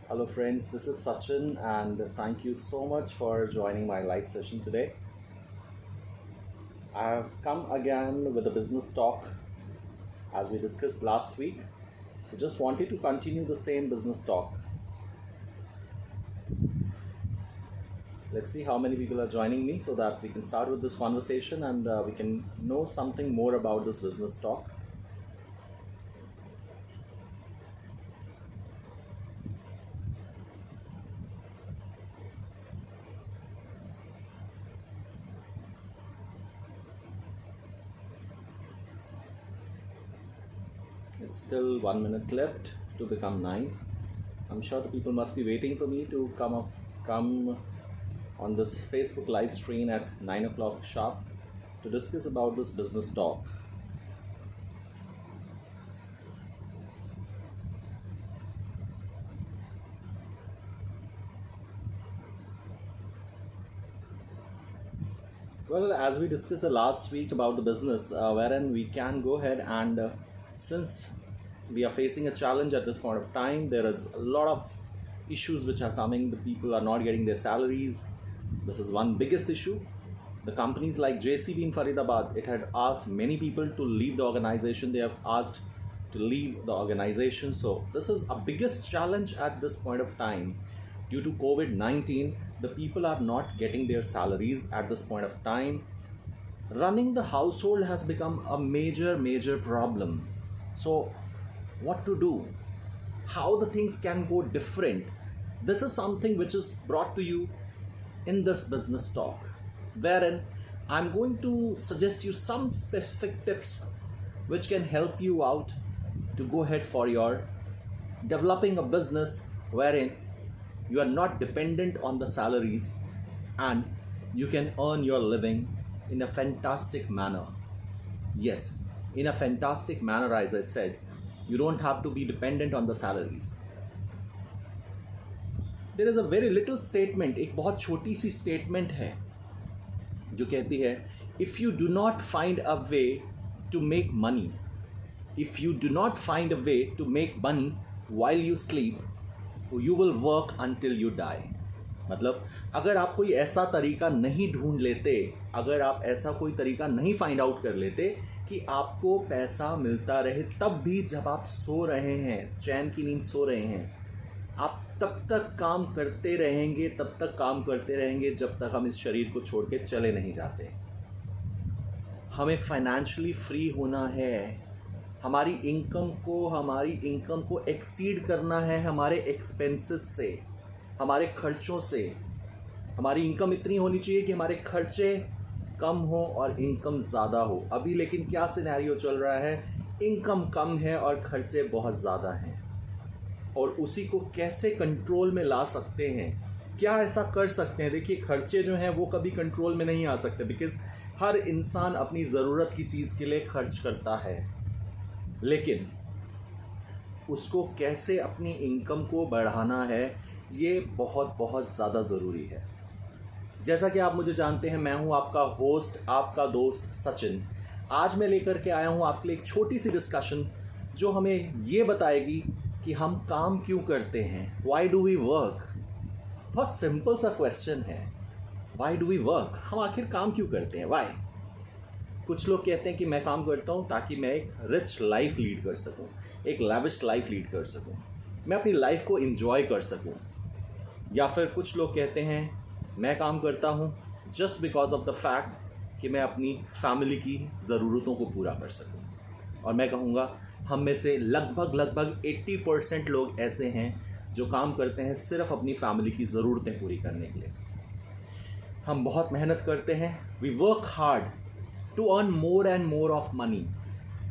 Hello, friends, this is Sachin, and thank you so much for joining my live session today. I have come again with a business talk as we discussed last week. So, just wanted to continue the same business talk. Let's see how many people are joining me so that we can start with this conversation and we can know something more about this business talk. It's still 1 minute left to become 9. I'm sure the people must be waiting for me to come on this Facebook live stream at 9 o'clock sharp to discuss about this business talk. Well, as we discussed the last week about the business, wherein we can go ahead and since we are facing a challenge at this point of time, there is a lot of issues which are coming. The people are not getting their salaries. This is one biggest issue. The companies like JCB in Faridabad, it had asked many people to leave the organization. They have asked to leave the organization. So this is a biggest challenge at this point of time. Due to COVID-19, the people are not getting their salaries at this point of time. Running the household has become a major problem. So what to do? How the things can go different? This is something which is brought to you in this business talk, wherein I'm going to suggest you some specific tips which can help you out to go ahead for your developing a business wherein you are not dependent on the salaries and you can earn your living in a fantastic manner. Yes, in a fantastic manner, as I said, you don't have to be dependent on the salaries. There is a very little statement, एक बहुत छोटी सी statement है जो कहती है, if you do not find a way to make money, if you do not find a way to make money while you sleep, you will work until you die. मतलब अगर आप कोई ऐसा तरीका नहीं ढूंढ लेते, अगर आप ऐसा कोई तरीका नहीं फाइंड आउट कर लेते कि आपको पैसा मिलता रहे तब भी जब आप सो रहे हैं, चैन की नींद सो रहे हैं, आप तब तक काम करते रहेंगे, तब तक काम करते रहेंगे जब तक हम इस शरीर को छोड़ के चले नहीं जाते। हमें फाइनेंशियली फ्री होना है, हमारी इनकम को एक्सीड करना है हमारे एक्सपेंसेस से, हमारे खर्चों से। हमारी इनकम इतनी होनी चाहिए कि हमारे खर्चे कम हो और इनकम ज़्यादा हो। अभी लेकिन क्या सिनेरियो चल रहा है, इनकम कम है और खर्चे बहुत ज़्यादा हैं, और उसी को कैसे कंट्रोल में ला सकते हैं, क्या ऐसा कर सकते हैं। देखिए, खर्चे जो हैं वो कभी कंट्रोल में नहीं आ सकते, बिकॉज़ हर इंसान अपनी ज़रूरत की चीज़ के लिए खर्च करता है, लेकिन उसको कैसे अपनी इनकम को बढ़ाना है ये बहुत ज़्यादा ज़रूरी है। जैसा कि आप मुझे जानते हैं, मैं हूं आपका होस्ट, आपका दोस्त सचिन। आज मैं लेकर के आया हूं आपके लिए एक छोटी सी डिस्कशन जो हमें ये बताएगी कि हम काम क्यों करते हैं। Why do we work? बहुत सिंपल सा क्वेश्चन है, वाई डू वी वर्क? हम आखिर काम क्यों करते हैं, वाई? कुछ लोग कहते हैं कि मैं काम करता हूं ताकि मैं एक रिच लाइफ लीड कर सकूं, एक लैविश लाइफ लीड कर सकूं, मैं अपनी लाइफ को एंजॉय कर सकूं। या फिर कुछ लोग कहते हैं मैं काम करता हूं just because of the fact कि मैं अपनी फैमिली की ज़रूरतों को पूरा कर सकूं। और मैं कहूँगा हम में से लगभग 80% लोग ऐसे हैं जो काम करते हैं सिर्फ अपनी फैमिली की ज़रूरतें पूरी करने के लिए। हम बहुत मेहनत करते हैं, we work hard to earn more and more of money.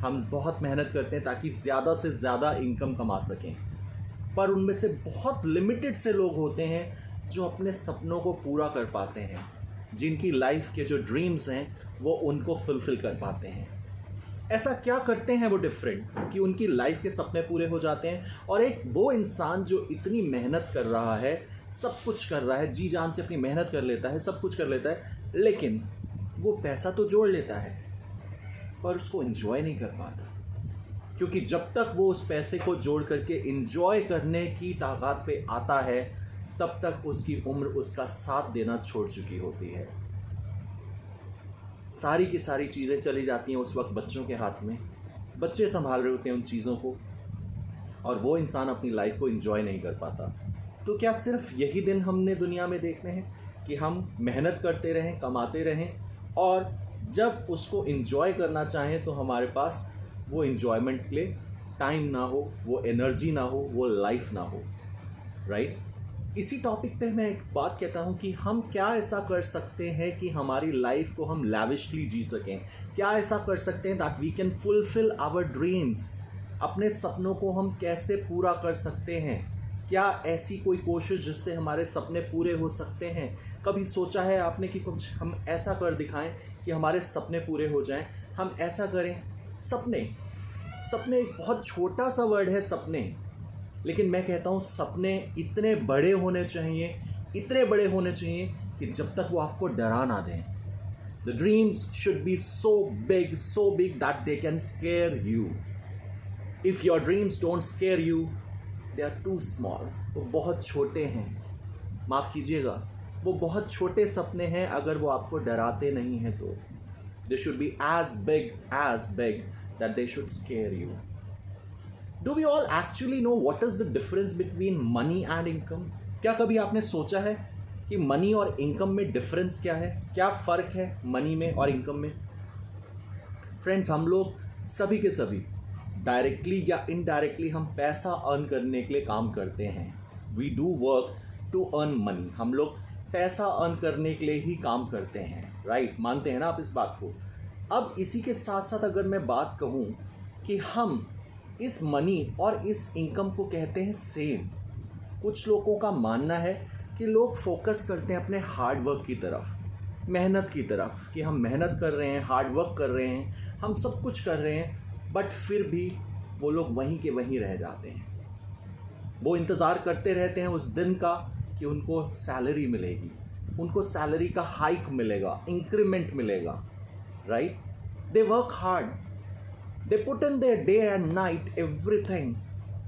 हम बहुत मेहनत करते हैं ताकि ज़्यादा से ज़्यादा इनकम कमा सकें, पर उनमें से बहुत लिमिटेड से लोग होते हैं जो अपने सपनों को पूरा कर पाते हैं, जिनकी लाइफ के जो ड्रीम्स हैं वो उनको फुलफिल कर पाते हैं। ऐसा क्या करते हैं वो डिफरेंट कि उनकी लाइफ के सपने पूरे हो जाते हैं। और एक वो इंसान जो इतनी मेहनत कर रहा है, सब कुछ कर रहा है, जी जान से अपनी मेहनत कर लेता है, सब कुछ कर लेता है, लेकिन वो पैसा तो जोड़ लेता है पर उसको एंजॉय नहीं कर पाता। क्योंकि जब तक वो उस पैसे को जोड़ करके एंजॉय करने की ताकत पे आता है, तब तक उसकी उम्र उसका साथ देना छोड़ चुकी होती है। सारी की सारी चीज़ें चली जाती हैं उस वक्त बच्चों के हाथ में, बच्चे संभाल रहे होते हैं उन चीज़ों को, और वो इंसान अपनी लाइफ को एंजॉय नहीं कर पाता। तो क्या सिर्फ यही दिन हमने दुनिया में देखने हैं कि हम मेहनत करते रहें, कमाते रहें, और जब उसको एंजॉय करना चाहें तो हमारे पास वो एंजॉयमेंट के लिए टाइम ना हो, वो एनर्जी ना हो, वो लाइफ ना हो, राइट? इसी टॉपिक पे मैं एक बात कहता हूँ कि हम क्या ऐसा कर सकते हैं कि हमारी लाइफ को हम लैविशली जी सकें। क्या ऐसा कर सकते हैं that we can fulfil our dreams. अपने सपनों को हम कैसे पूरा कर सकते हैं। क्या ऐसी कोई कोशिश जिससे हमारे सपने पूरे हो सकते हैं? कभी सोचा है आपने कि कुछ हम ऐसा कर दिखाएं कि हमारे सपने पूरे हो जाएं? हम ऐसा करें। सपने सपने एक बहुत छोटा सा वर्ड है, सपने, लेकिन मैं कहता हूँ सपने इतने बड़े होने चाहिए, इतने बड़े होने चाहिए कि जब तक वो आपको डरा ना दें। The dreams should be so big that they can scare you. If your dreams don't scare you, they are too small. वो बहुत छोटे हैं, माफ़ कीजिएगा, वो बहुत छोटे सपने हैं अगर वो आपको डराते नहीं हैं तो। They should be as big that they should scare you. Do we all actually know what is the difference between money and income? क्या कभी आपने सोचा है कि मनी और इनकम में डिफरेंस क्या है? क्या फ़र्क है मनी में और इनकम में? फ्रेंड्स, हम लोग सभी के सभी डायरेक्टली या इनडायरेक्टली हम पैसा अर्न करने के लिए काम करते हैं। We do work to earn money. हम लोग पैसा अर्न करने के लिए ही काम करते हैं, राइट? मानते हैं ना आप इस बात को? अब इसी के साथ साथ अगर मैं बात कहूँ कि हम इस मनी और इस इनकम को कहते हैं सेम। कुछ लोगों का मानना है कि लोग फोकस करते हैं अपने हार्ड वर्क की तरफ, मेहनत की तरफ, कि हम मेहनत कर रहे हैं, हार्ड वर्क कर रहे हैं, हम सब कुछ कर रहे हैं, बट फिर भी वो लोग वहीं के वहीं रह जाते हैं। वो इंतज़ार करते रहते हैं उस दिन का कि उनको सैलरी मिलेगी, उनको सैलरी का हाइक मिलेगा, इंक्रीमेंट मिलेगा, right? They work hard, they put in their day and night everything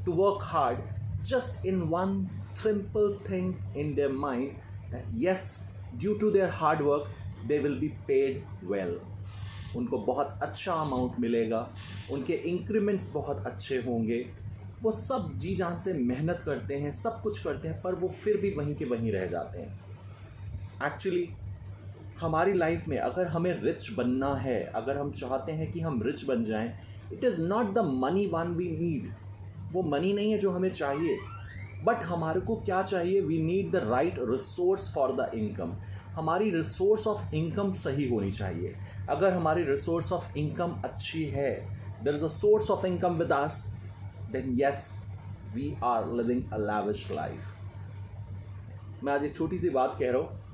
to work hard, just in one simple thing in their mind that yes, due to their hard work they will be paid well. उनको बहुत अच्छा amount मिलेगा, उनके increments बहुत अच्छे होंगे। वो सब जी जान से मेहनत करते हैं, सब कुछ करते हैं, पर वो फिर भी वहीं के वहीं रह जाते हैं। एक्चुअली हमारी लाइफ में अगर हमें रिच बनना है, अगर हम चाहते हैं कि हम रिच बन जाएं, it is not the money one we need. वो मनी नहीं है जो हमें चाहिए, बट हमारे को क्या चाहिए? We need the right resource for the income. हमारी रिसोर्स ऑफ इनकम सही होनी चाहिए। अगर हमारी रिसोर्स ऑफ इनकम अच्छी है, there is a source of income with us, then yes, we are living a lavish life. मैं आज एक छोटी सी बात कह रहा हूँ,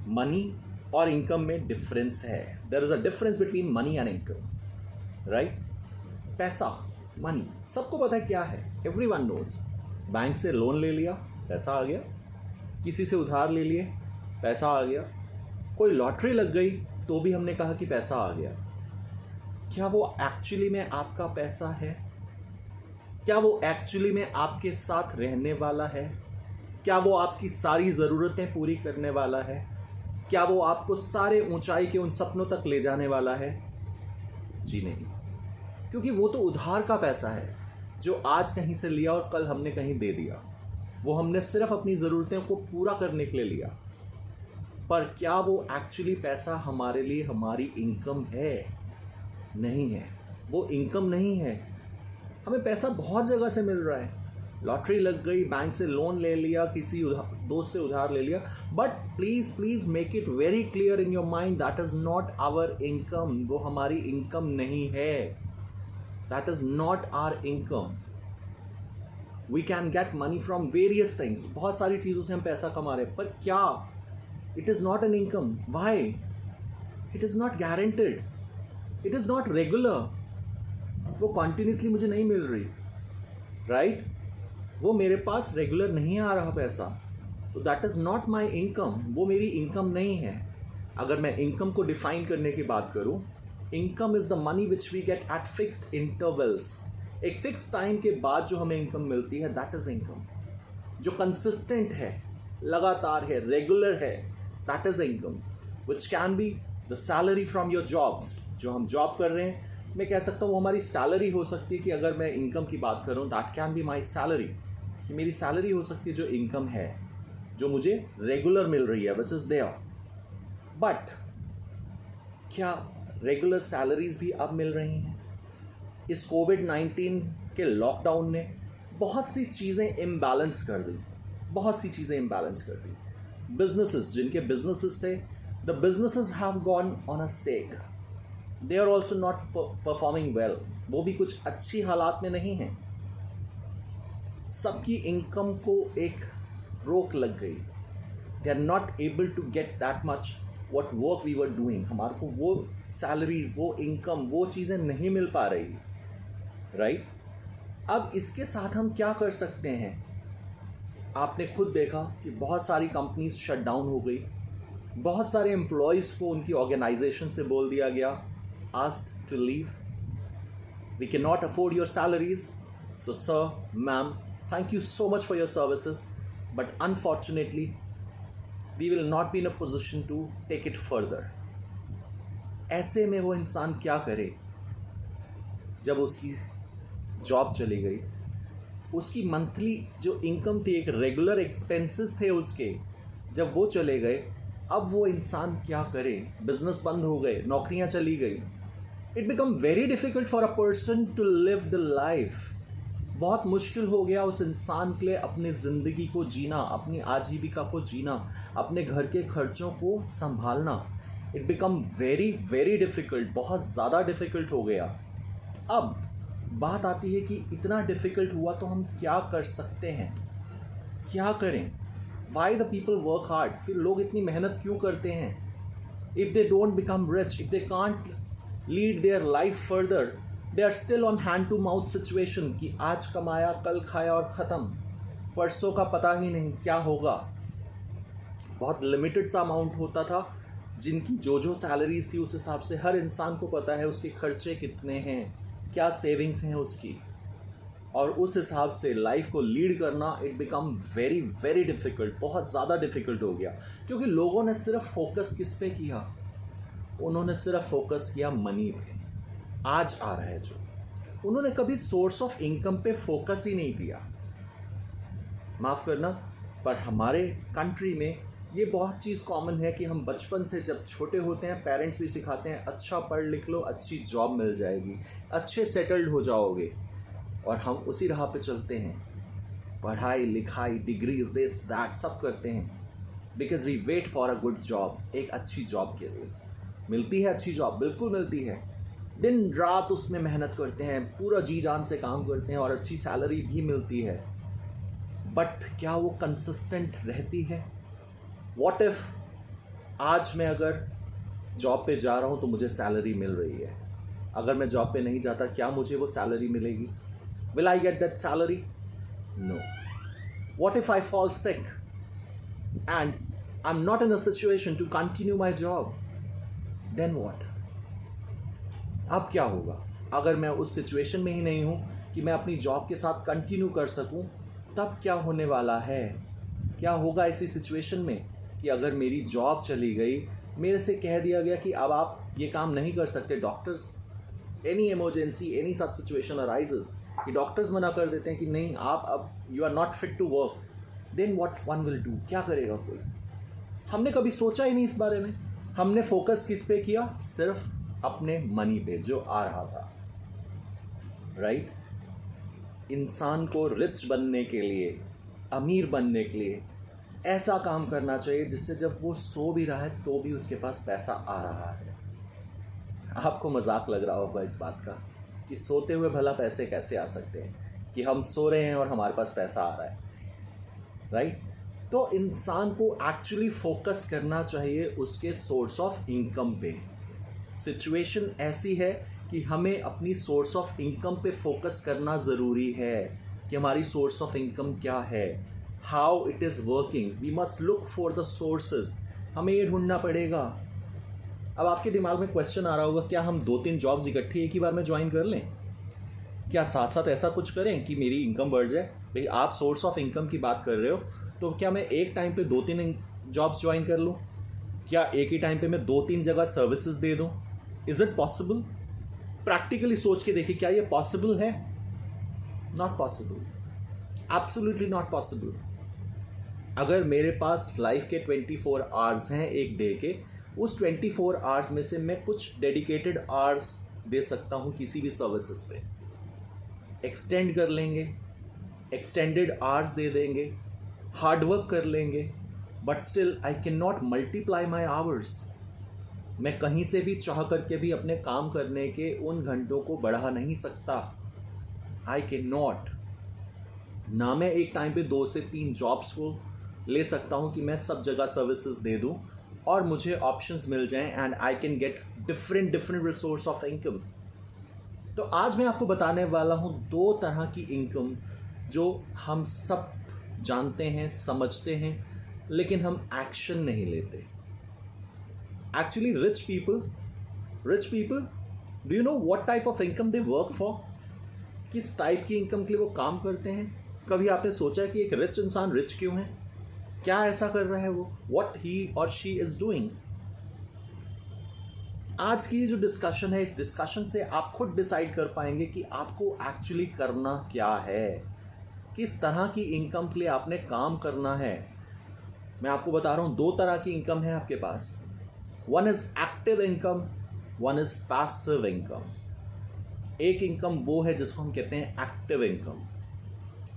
मनी और इनकम में डिफरेंस है। There is a difference between money and income, right? पैसा, मनी, सबको पता है क्या है, एवरीवन नोज। बैंक से लोन ले लिया, पैसा आ गया। किसी से उधार ले लिए, पैसा आ गया। कोई लॉटरी लग गई तो भी हमने कहा कि पैसा आ गया। क्या वो एक्चुअली में आपका पैसा है? क्या वो एक्चुअली में आपके साथ रहने वाला है? क्या वो आपकी सारी ज़रूरतें पूरी करने वाला है? क्या वो आपको सारे ऊंचाई के उन सपनों तक ले जाने वाला है? जी नहीं, क्योंकि वो तो उधार का पैसा है जो आज कहीं से लिया और कल हमने कहीं दे दिया। वो हमने सिर्फ अपनी ज़रूरतें को पूरा करने के लिए लिया, पर क्या वो एक्चुअली पैसा हमारे लिए हमारी इनकम है? नहीं है, वो इनकम नहीं है। हमें पैसा बहुत जगह से मिल रहा है, लॉटरी लग गई, बैंक से लोन ले लिया, किसी दोस्त से उधार ले लिया, but please make it very clear in your mind that is not our income. वो हमारी इनकम नहीं है, that is not our income. We can get money from various things, बहुत सारी चीज़ों से हम पैसा कमा रहे हैं, पर क्या It is not an income. Why? It is not guaranteed. It is not regular. वो कंटिन्यूसली मुझे नहीं मिल रही, राइट? वो मेरे पास रेगुलर नहीं आ रहा पैसा, तो that is not my income. वो मेरी इनकम नहीं है. अगर मैं इनकम को डिफाइन करने की बात करूँ, income is the money which we get at fixed intervals. एक फिक्स टाइम के बाद जो हमें इनकम मिलती है, दैट इज़ इनकम. जो कंसिस्टेंट है, लगातार है, रेगुलर है, that is income. Which can be the salary from your jobs. जो हम जॉब कर रहे हैं, मैं कह सकता हूँ वो हमारी सैलरी हो सकती है. कि अगर मैं इनकम की बात करूँ, that can be my salary. कि मेरी सैलरी हो सकती है जो इनकम है, जो मुझे रेगुलर मिल रही है, विच इज़ देयर. बट क्या रेगुलर सैलरीज भी अब मिल रही हैं? इस कोविड-19 के लॉकडाउन ने बहुत सी चीज़ें इम्बैलेंस कर दी. बहुत सी चीज़ें इम्बैलेंस कर दी. बिजनेसेस, जिनके बिजनेसेस थे, the businesses have gone on a stake. They are also not performing well. वो भी कुछ अच्छी हालात में नहीं हैं. सबकी इनकम को एक रोक लग गई. They are not able to get that much what work we were doing. हमारे को वो सैलरीज, वो इनकम, वो चीज़ें नहीं मिल पा रही, राइट? अब इसके साथ हम क्या कर सकते हैं? आपने खुद देखा कि बहुत सारी कंपनीज शट डाउन हो गई. बहुत सारे एम्प्लॉयज़ को उनकी ऑर्गेनाइजेशन से बोल दिया गया, asked to leave. We can not afford your salaries. So sir, ma'am, thank you so much for your services, but unfortunately we will not be in a position to take it further. ऐसे में वो इंसान क्या करे? जब उसकी job चली गई, उसकी मंथली जो इनकम थी, एक रेगुलर एक्सपेंसेस थे उसके, जब वो चले गए, अब वो इंसान क्या करे? बिजनेस बंद हो गए, नौकरियां चली गई. It become very difficult for a person to live the life. बहुत मुश्किल हो गया उस इंसान के लिए अपनी ज़िंदगी को जीना, अपनी आजीविका को जीना, अपने घर के खर्चों को संभालना. It become very very difficult. बहुत ज़्यादा डिफ़िकल्ट हो गया. अब बात आती है कि इतना डिफ़िकल्ट हुआ तो हम क्या कर सकते हैं? क्या करें? Why the people work hard. फिर लोग इतनी मेहनत क्यों करते हैं? If they don't become rich, if they can't lead their life further, they are still on hand to mouth situation. कि आज कमाया, कल खाया और ख़त्म. परसों का पता ही नहीं क्या होगा. बहुत लिमिटेड सा अमाउंट होता था. जिनकी जो सैलरीज थी, उस हिसाब से हर इंसान को पता है उसके खर्चे कितने हैं, क्या सेविंग्स हैं उसकी, और उस हिसाब से लाइफ को लीड करना, it become very very difficult. बहुत ज़्यादा डिफ़िकल्ट हो गया. क्योंकि लोगों ने सिर्फ फोकस किस पे किया? उन्होंने सिर्फ फोकस किया मनी पे. आज आ रहा है जो, उन्होंने कभी सोर्स ऑफ इनकम पे फोकस ही नहीं किया. माफ़ करना, पर हमारे कंट्री में ये बहुत चीज़ कॉमन है कि हम बचपन से जब छोटे होते हैं, पेरेंट्स भी सिखाते हैं, अच्छा पढ़ लिख लो, अच्छी जॉब मिल जाएगी, अच्छे सेटल्ड हो जाओगे, और हम उसी राह पे चलते हैं. पढ़ाई लिखाई, डिग्रीज, दिस दैट सब करते हैं, because we wait for a good job. एक अच्छी जॉब के लिए मिलती है, अच्छी जॉब बिल्कुल मिलती है, दिन रात उसमें मेहनत करते हैं, पूरा जी जान से काम करते हैं, और अच्छी सैलरी भी मिलती है. बट क्या वो कंसिस्टेंट रहती है? व्हाट इफ़ आज मैं अगर जॉब पे जा रहा हूँ तो मुझे सैलरी मिल रही है, अगर मैं जॉब पे नहीं जाता, क्या मुझे वो सैलरी मिलेगी? Will I get that salary? No. What if I fall sick and I am not in a situation to continue my job? Then what? अब क्या होगा? अगर मैं उस सिचुएशन में ही नहीं हूँ कि मैं अपनी जॉब के साथ कंटिन्यू कर सकूँ, तब क्या होने वाला है? क्या होगा ऐसी सिचुएशन में कि अगर मेरी जॉब चली गई, मेरे से कह दिया गया कि अब आप ये काम नहीं कर सकते, doctors, any emergency, any such situation arises, कि डॉक्टर्स मना कर देते हैं कि नहीं, आप अब you are not fit to work, then what one will do? क्या करेगा कोई? हमने कभी सोचा ही नहीं इस बारे में. हमने फोकस किस पे किया? सिर्फ अपने मनी पे जो आ रहा था, राइट? इंसान को रिच बनने के लिए, अमीर बनने के लिए ऐसा काम करना चाहिए जिससे जब वो सो भी रहा है तो भी उसके पास पैसा आ रहा है. आपको मजाक लग रहा होगा इस बात का कि सोते हुए भला पैसे कैसे आ सकते हैं, कि हम सो रहे हैं और हमारे पास पैसा आ रहा है, राइट? तो इंसान को एक्चुअली फोकस करना चाहिए उसके सोर्स ऑफ इनकम पे। सिचुएशन ऐसी है कि हमें अपनी सोर्स ऑफ इनकम पे फोकस करना ज़रूरी है कि हमारी सोर्स ऑफ इनकम क्या है, how it is working. We must look for the sources, हमें ये ढूंढना पड़ेगा। अब आपके दिमाग में क्वेश्चन आ रहा होगा, क्या हम 2-3 जॉब्स इकट्ठी एक ही बार में ज्वाइन कर लें? क्या साथ साथ ऐसा कुछ करें कि मेरी इनकम बढ़ जाए? भाई आप सोर्स ऑफ इनकम की बात कर रहे हो, तो क्या मैं एक टाइम पे 2-3 जॉब्स ज्वाइन कर लूँ? क्या एक ही टाइम पे मैं 2-3 जगह सर्विसेज दे दूँ? Is it possible? प्रैक्टिकली सोच के देखिए, क्या ये पॉसिबल है? Not possible, absolutely not possible. अगर मेरे पास लाइफ के 24 आवर्स हैं एक डे के, उस 24 आवर्स में से मैं कुछ डेडिकेटेड आवर्स दे सकता हूँ किसी भी सर्विसेज पे। एक्सटेंड कर लेंगे, एक्सटेंडेड आवर्स दे देंगे, हार्ड वर्क कर लेंगे, but still I can not multiply my hours. मैं कहीं से भी चाह करके भी अपने काम करने के उन घंटों को बढ़ा नहीं सकता। I can not. ना मैं एक टाइम पे 2 से 3 जॉब्स को ले सकता हूँ कि मैं सब जगह सर्विसेज दे दूँ और मुझे ऑप्शंस मिल जाएं and I can get different resource of income. तो आज मैं आपको बताने वाला हूँ 2 तरह की इनकम जो हम सब जानते हैं, समझते हैं, लेकिन हम एक्शन नहीं लेते। Actually rich people do you know what type of income they work for? किस टाइप की इनकम के लिए वो काम करते हैं? कभी आपने सोचा है कि एक रिच इंसान रिच क्यों है? क्या ऐसा कर रहा है वो? व्हाट ही और शी इज डूइंग? आज की जो डिस्कशन है, इस डिस्कशन से आप खुद डिसाइड कर पाएंगे कि आपको एक्चुअली करना क्या है, किस तरह की इनकम के लिए आपने काम करना है। मैं आपको बता रहा हूँ 2 तरह की इनकम है आपके पास। One is active income, one is passive income. एक इनकम वो है जिसको हम कहते हैं एक्टिव इनकम,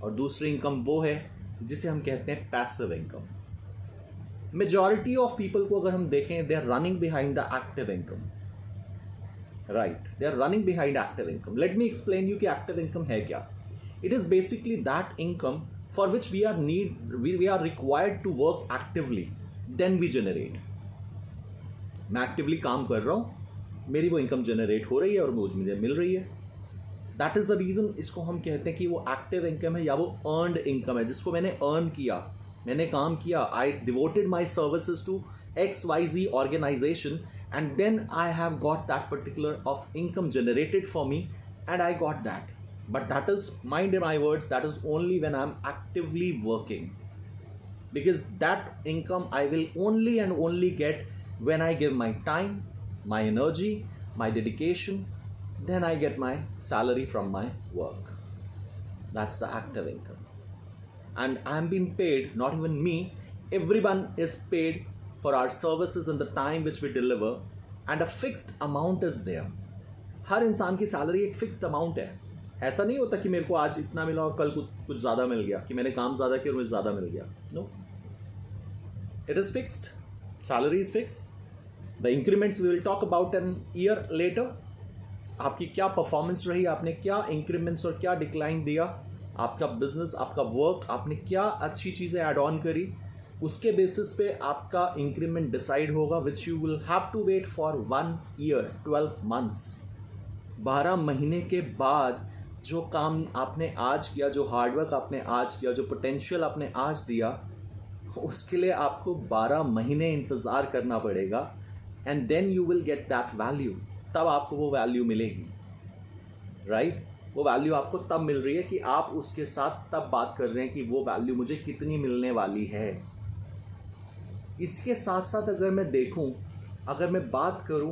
और दूसरी इनकम वो है जिसे हम कहते हैं passive income. Majority of people को अगर हम देखें, they are running behind the active income, right? They are running behind active income. Let me explain you कि एक्टिव इनकम है क्या। It is basically that income for which we are required to work actively, then we generate. मैं actively काम कर रहा हूँ, मेरी वो इनकम जनरेट हो रही है और मुझे मिल रही है। दैट इज़ द रीज़न इसको हम कहते हैं कि वो एक्टिव इनकम है या वो अर्नड इनकम है, जिसको मैंने अर्न किया, मैंने काम किया। I devoted my services to XYZ organisation and then I have got that particular of income generated for me and I got that. But that is, mind my words, that is only when I am actively working, because that income I will only and only get when I give my time, my energy, my dedication, then I get my salary from my work. That's the active income. And I'm being paid, not even me, everyone is paid for our services and the time which we deliver, and a fixed amount is there. हर इंसान की salary एक fixed amount है। ऐसा नहीं होता कि मेरे को आज इतना मिला और कल कुछ ज़्यादा मिल गया, कि मैंने काम ज़्यादा किया और मुझे ज़्यादा मिल गया। No, it is fixed. Salary is fixed. The increments we will talk about an year later. आपकी क्या परफॉर्मेंस रही, आपने क्या इंक्रीमेंट्स और क्या डिक्लाइन दिया, आपका बिजनेस, आपका वर्क, आपने क्या अच्छी चीज़ें ऐड ऑन करी, उसके बेसिस पे आपका इंक्रीमेंट डिसाइड होगा, which you will have to wait for 1 year 12 months। 12 महीने के बाद जो काम आपने आज किया, जो हार्डवर्क आपने आज किया, जो पोटेंशियल आपने आज दिया, उसके लिए आपको 12 महीने इंतज़ार करना पड़ेगा, and then you will get that value. तब आपको वो वैल्यू मिलेगी, राइट? वो वैल्यू आपको तब मिल रही है कि आप उसके साथ तब बात कर रहे हैं कि वो वैल्यू मुझे कितनी मिलने वाली है। इसके साथ साथ अगर मैं देखूं, अगर मैं बात करूं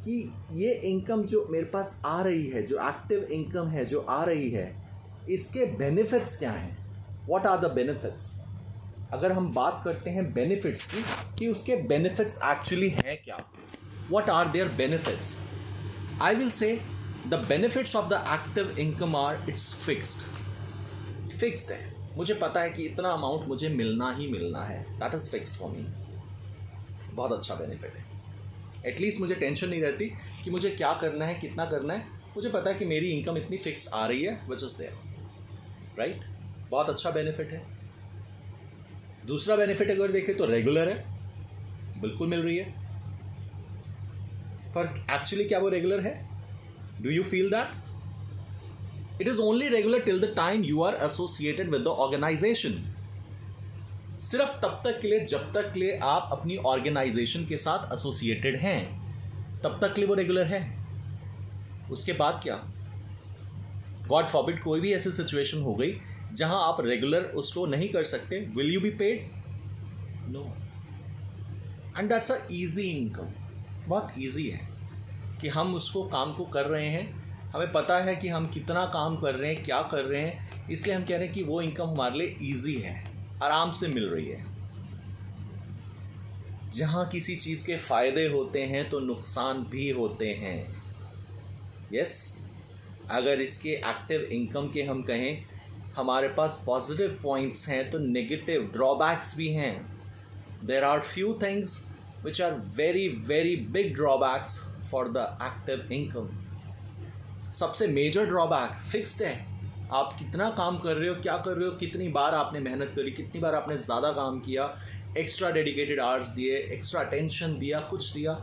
कि ये इनकम जो मेरे पास आ रही है, जो एक्टिव इनकम है जो आ रही है, इसके बेनिफिट्स क्या हैं? What are the benefits? अगर हम बात करते हैं बेनिफिट्स की, कि उसके बेनिफिट्स एक्चुअली हैं क्या, what are their benefits? I will say the benefits of the active income are, it's fixed है। मुझे पता है कि इतना अमाउंट मुझे मिलना ही मिलना है, that is fixed for me. बहुत अच्छा बेनिफिट है। एटलीस्ट मुझे टेंशन नहीं रहती कि मुझे क्या करना है, कितना करना है। मुझे पता है कि मेरी इनकम इतनी फिक्स आ रही है, विच इज़ देयर, राइट? बहुत अच्छा बेनिफिट है। दूसरा बेनिफिट अगर देखें तो रेगुलर है, बिल्कुल मिल रही है, पर एक्चुअली क्या वो रेगुलर है? Do you feel that? It is only regular till the time you are associated with the organisation. सिर्फ तब तक के लिए जब तक के लिए आप अपनी ऑर्गेनाइजेशन के साथ एसोसिएटेड हैं, तब तक के लिए वो रेगुलर है। उसके बाद क्या? गॉड फॉरबिड कोई भी ऐसी सिचुएशन हो गई जहां आप रेगुलर उसको नहीं कर सकते, will you be paid? No. And that's a easy income. बहुत इजी है कि हम उसको काम को कर रहे हैं, हमें पता है कि हम कितना काम कर रहे हैं, क्या कर रहे हैं, इसलिए हम कह रहे हैं कि वो इनकम हमारे लिए ईजी है, आराम से मिल रही है। जहाँ किसी चीज़ के फायदे होते हैं तो नुकसान भी होते हैं। यस, अगर इसके एक्टिव इनकम के हम कहें, हमारे पास पॉजिटिव पॉइंट्स हैं तो नेगेटिव ड्रॉबैक्स भी हैं। There are few things which are very very big drawbacks for the active income. सबसे मेजर ड्रॉबैक फिक्स्ड है। आप कितना काम कर रहे हो, क्या कर रहे हो, कितनी बार आपने मेहनत करी, कितनी बार आपने ज़्यादा काम किया, एक्स्ट्रा डेडिकेटेड आवर्स दिए, एक्स्ट्रा टेंशन दिया, कुछ दिया,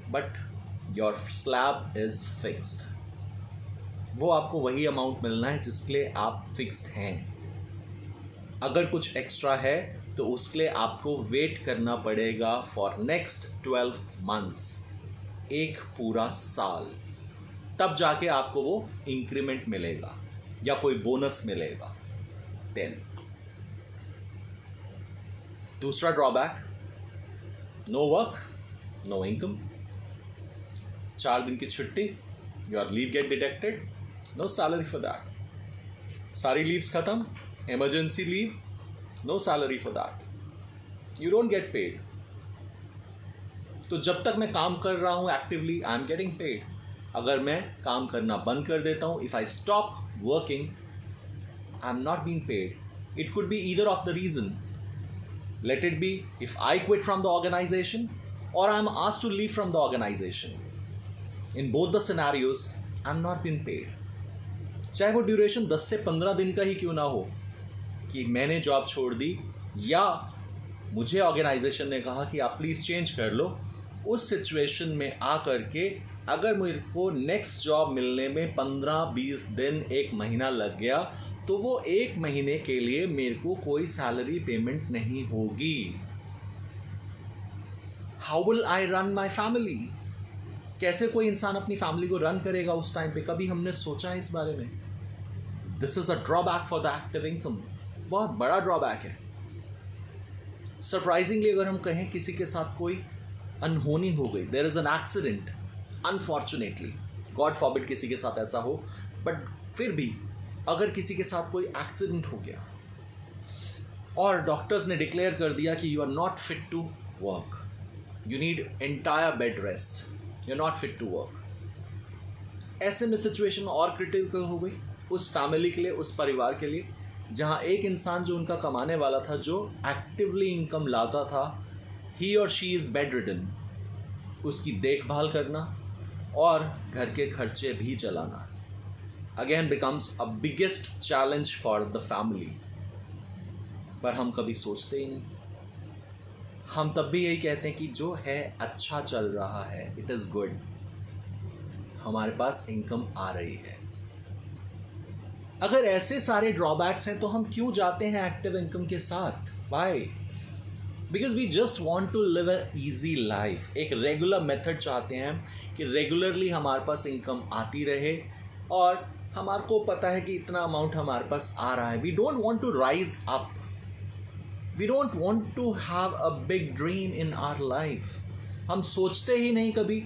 but your slab is fixed. वो आपको वही अमाउंट मिलना है जिसके लिए आप फिक्स्ड हैं। अगर कुछ एक्स्ट्रा है तो उसके लिए आपको वेट करना पड़ेगा फॉर नेक्स्ट 12 मंथ्स, एक पूरा साल, तब जाके आपको वो इंक्रीमेंट मिलेगा या कोई बोनस मिलेगा। 10 दूसरा drawback, no work no income. 4 दिन की छुट्टी, your leave get deducted, no salary for that. सारी लीव्स खत्म, emergency leave, no salary for that, you don't get paid. तो जब तक मैं काम कर रहा हूं actively, I am getting paid. अगर मैं काम करना बंद कर देता हूं, if I stop working, I am not being paid. It could be either of the reason, let it be if I quit from the organization or I'm asked to leave from the organization. In both the scenarios, I'm not being paid. चाहे वो duration 10 से 15 दिन का ही क्यों ना हो, कि मैंने जॉब छोड़ दी या मुझे ऑर्गेनाइजेशन ने कहा कि आप प्लीज़ चेंज कर लो, उस सिचुएशन में आ करके अगर मेरे को नेक्स्ट जॉब मिलने में 15-20 दिन, 1 महीना लग गया, तो वो 1 महीने के लिए मेरे को कोई सैलरी पेमेंट नहीं होगी। How will I run my family? कैसे कोई इंसान अपनी फैमिली को रन करेगा उस टाइम पे? कभी हमने सोचा है इस बारे में? This is a drawback for the active income, बहुत बड़ा ड्रॉबैक है। सरप्राइजिंगली अगर हम कहें किसी के साथ कोई अनहोनी हो गई, there is an accident, unfortunately, God forbid किसी के साथ ऐसा हो, बट फिर भी अगर किसी के साथ कोई एक्सीडेंट हो गया और डॉक्टर्स ने डिक्लेयर कर दिया कि you are not fit to work, you need entire bed rest, you are not fit to work, ऐसे में सिचुएशन और क्रिटिकल हो गई उस फैमिली के लिए, उस परिवार के लिए, जहां एक इंसान जो उनका कमाने वाला था, जो एक्टिवली इनकम लाता था, ही और शी इज़ बेड रिडन। उसकी देखभाल करना और घर के खर्चे भी चलाना again becomes a biggest challenge for the family. पर हम कभी सोचते ही नहीं। हम तब भी यही कहते हैं कि जो है अच्छा चल रहा है, इट इज़ गुड, हमारे पास इनकम आ रही है। अगर ऐसे सारे ड्रॉबैक्स हैं तो हम क्यों जाते हैं एक्टिव इनकम के साथ? Why? Because we just want to live a easy life. एक रेगुलर मेथड चाहते हैं कि रेगुलरली हमारे पास इनकम आती रहे और हमारे को पता है कि इतना अमाउंट हमारे पास आ रहा है। We don't want to rise up, we don't want to have a big dream in our life. हम सोचते ही नहीं कभी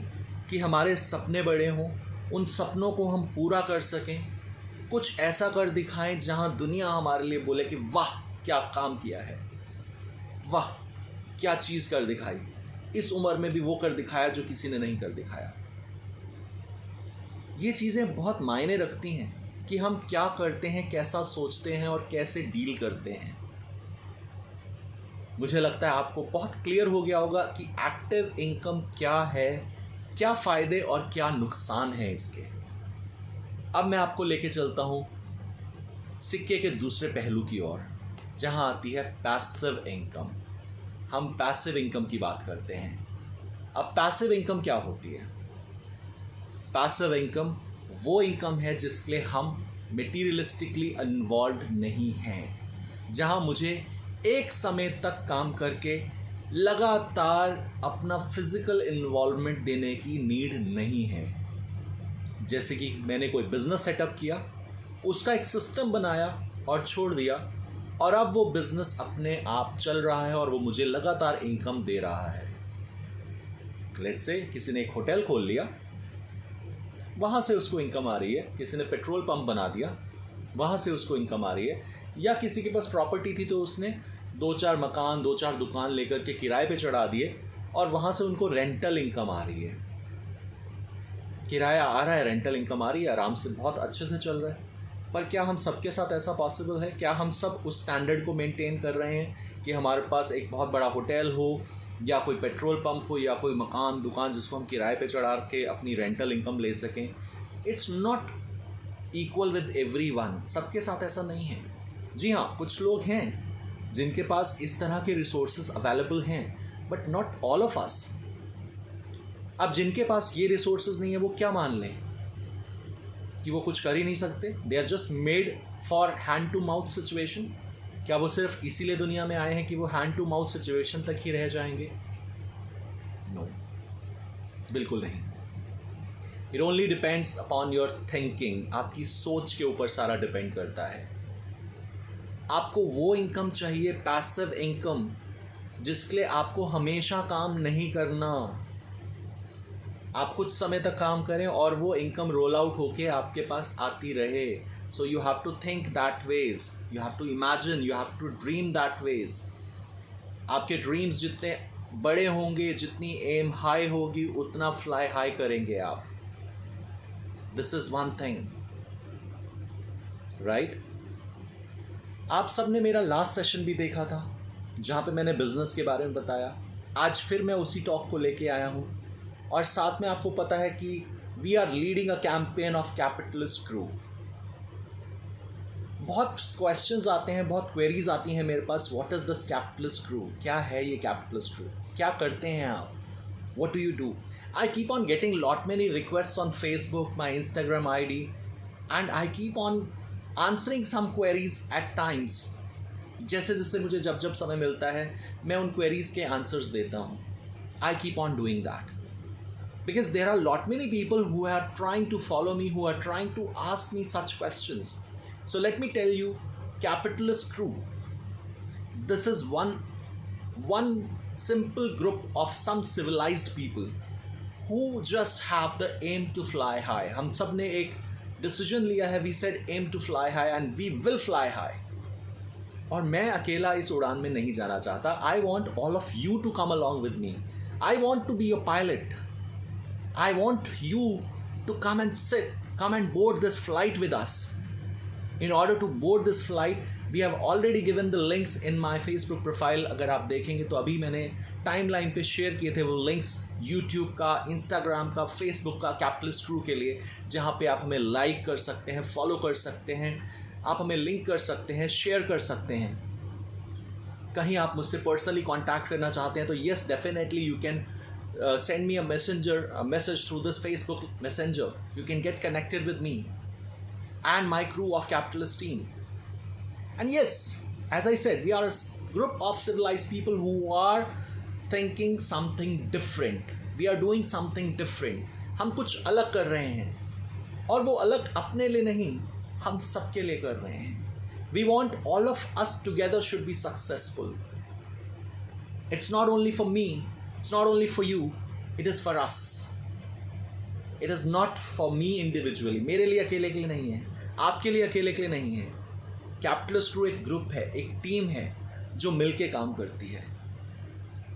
कि हमारे सपने बड़े हों, उन सपनों को हम पूरा कर सकें, कुछ ऐसा कर दिखाएं जहां दुनिया हमारे लिए बोले कि वाह क्या काम किया है, वाह क्या चीज़ कर दिखाई, इस उम्र में भी वो कर दिखाया जो किसी ने नहीं कर दिखाया। ये चीज़ें बहुत मायने रखती हैं कि हम क्या करते हैं, कैसा सोचते हैं और कैसे डील करते हैं। मुझे लगता है आपको बहुत क्लियर हो गया होगा कि एक्टिव इनकम क्या है, क्या फ़ायदे और क्या नुकसान है इसके। अब मैं आपको लेके चलता हूँ सिक्के के दूसरे पहलू की ओर। जहां आती है पैसिव इनकम। हम पैसिव इनकम की बात करते हैं। अब पैसिव इनकम क्या होती है? पैसिव इनकम वो इनकम है जिसके लिए हम मटीरियलिस्टिकली इन्वॉल्व नहीं हैं, जहां मुझे एक समय तक काम करके लगातार अपना फिजिकल इन्वॉल्वमेंट देने की नीड नहीं है। जैसे कि मैंने कोई बिजनेस सेटअप किया, उसका एक सिस्टम बनाया और छोड़ दिया, और अब वो बिजनेस अपने आप चल रहा है और वो मुझे लगातार इनकम दे रहा है। लेट्स से किसी ने एक होटल खोल लिया, वहाँ से उसको इनकम आ रही है। किसी ने पेट्रोल पंप बना दिया, वहाँ से उसको इनकम आ रही है। या किसी के पास प्रॉपर्टी थी तो उसने 2-4 मकान, 2-4 दुकान लेकर के किराए पे चढ़ा दिए और वहाँ से उनको रेंटल इनकम आ रही है। किराया आ रहा है, रेंटल इनकम आ रही है, आराम से बहुत अच्छे से चल रहा है। पर क्या हम सबके साथ ऐसा पॉसिबल है? क्या हम सब उस स्टैंडर्ड को मेंटेन कर रहे हैं कि हमारे पास एक बहुत बड़ा होटल हो, या कोई पेट्रोल पंप हो, या कोई मकान दुकान जिसको हम किराए पे चढ़ा के अपनी रेंटल इनकम ले सकें? It's not equal with everyone. सबके साथ ऐसा नहीं है। जी हाँ, कुछ लोग हैं जिनके पास इस तरह के रिसोर्सेज अवेलेबल हैं, but not all of us. अब जिनके पास ये रिसोर्सेज नहीं है वो क्या मान लें कि वो कुछ कर ही नहीं सकते? They are just made for hand to mouth situation. क्या वो सिर्फ इसीलिए दुनिया में आए हैं कि वो हैंड टू माउथ सिचुएशन तक ही रह जाएंगे? नो, बिल्कुल नहीं। It only depends upon your thinking. आपकी सोच के ऊपर सारा डिपेंड करता है। आपको वो इनकम चाहिए, पैसिव इनकम, जिसके लिए आपको हमेशा काम नहीं करना। आप कुछ समय तक काम करें और वो इनकम रोल आउट होके आपके पास आती रहे। So you have to think that ways, you have to imagine, you have to dream that ways. आपके ड्रीम्स जितने बड़े होंगे, जितनी एम हाई होगी, उतना फ्लाई हाई करेंगे आप। This is one thing, right? आप सबने मेरा लास्ट सेशन भी देखा था जहाँ पे मैंने बिजनेस के बारे में बताया। आज फिर मैं उसी टॉक को लेके आया हूँ, और साथ में आपको पता है कि we are leading a campaign of capitalist crew. बहुत क्वेश्चंस आते हैं, बहुत क्वेरीज आती हैं मेरे पास, what is this capitalist crew? क्या है ये कैपिटलिस्ट क्रू? क्या करते हैं आप? What do you do? I keep on getting lot many request on Facebook, my Instagram ID, and I keep on answering some queries at times. जैसे जैसे मुझे जब जब समय मिलता है मैं उन क्वेरीज के आंसर्स देता हूँ। आई keep on doing that because there are lot many people who are trying to follow me, who are trying to ask me such questions. So let me tell you, capitalist crew, this is one simple group of some civilized people who just have the aim to fly high. हम सब ने एक decision लिया है, we said aim to fly high and we will fly high. और मैं अकेला इस उड़ान में नहीं जाना चाहता. I want all of you to come along with me. I want to be your pilot. I want you to come and board this flight with us. In order to board this flight, we have already given the links in my Facebook profile. अगर आप देखेंगे तो अभी मैंने timeline पे share किए थे वो लिंक्स, YouTube का, Instagram का, Facebook का, कैपिटलिस्ट क्रू के लिए, जहाँ पे आप हमें लाइक कर सकते हैं, फॉलो कर सकते हैं, आप हमें लिंक कर सकते हैं, शेयर कर सकते हैं। कहीं आप मुझसे पर्सनली कॉन्टैक्ट करना चाहते हैं तो yes, definitely you can send me a message through this Facebook Messenger. You can get connected with me and my crew of capitalist team. And yes, as I said, we are a group of civilized people who are thinking something different. We are doing something different. हम कुछ अलग कर रहे हैं, और वो अलग अपने लिए नहीं, हम सबके लिए कर रहे हैं। We want all of us together should be successful. It's not only for me, it's not only for you, it is for us. It is not for me individually. मेरे लिए अकेले के लिए नहीं है, आपके लिए अकेले के लिए नहीं है। कैपिटलिस्ट क्रू एक ग्रुप है, एक टीम है जो मिलके काम करती है।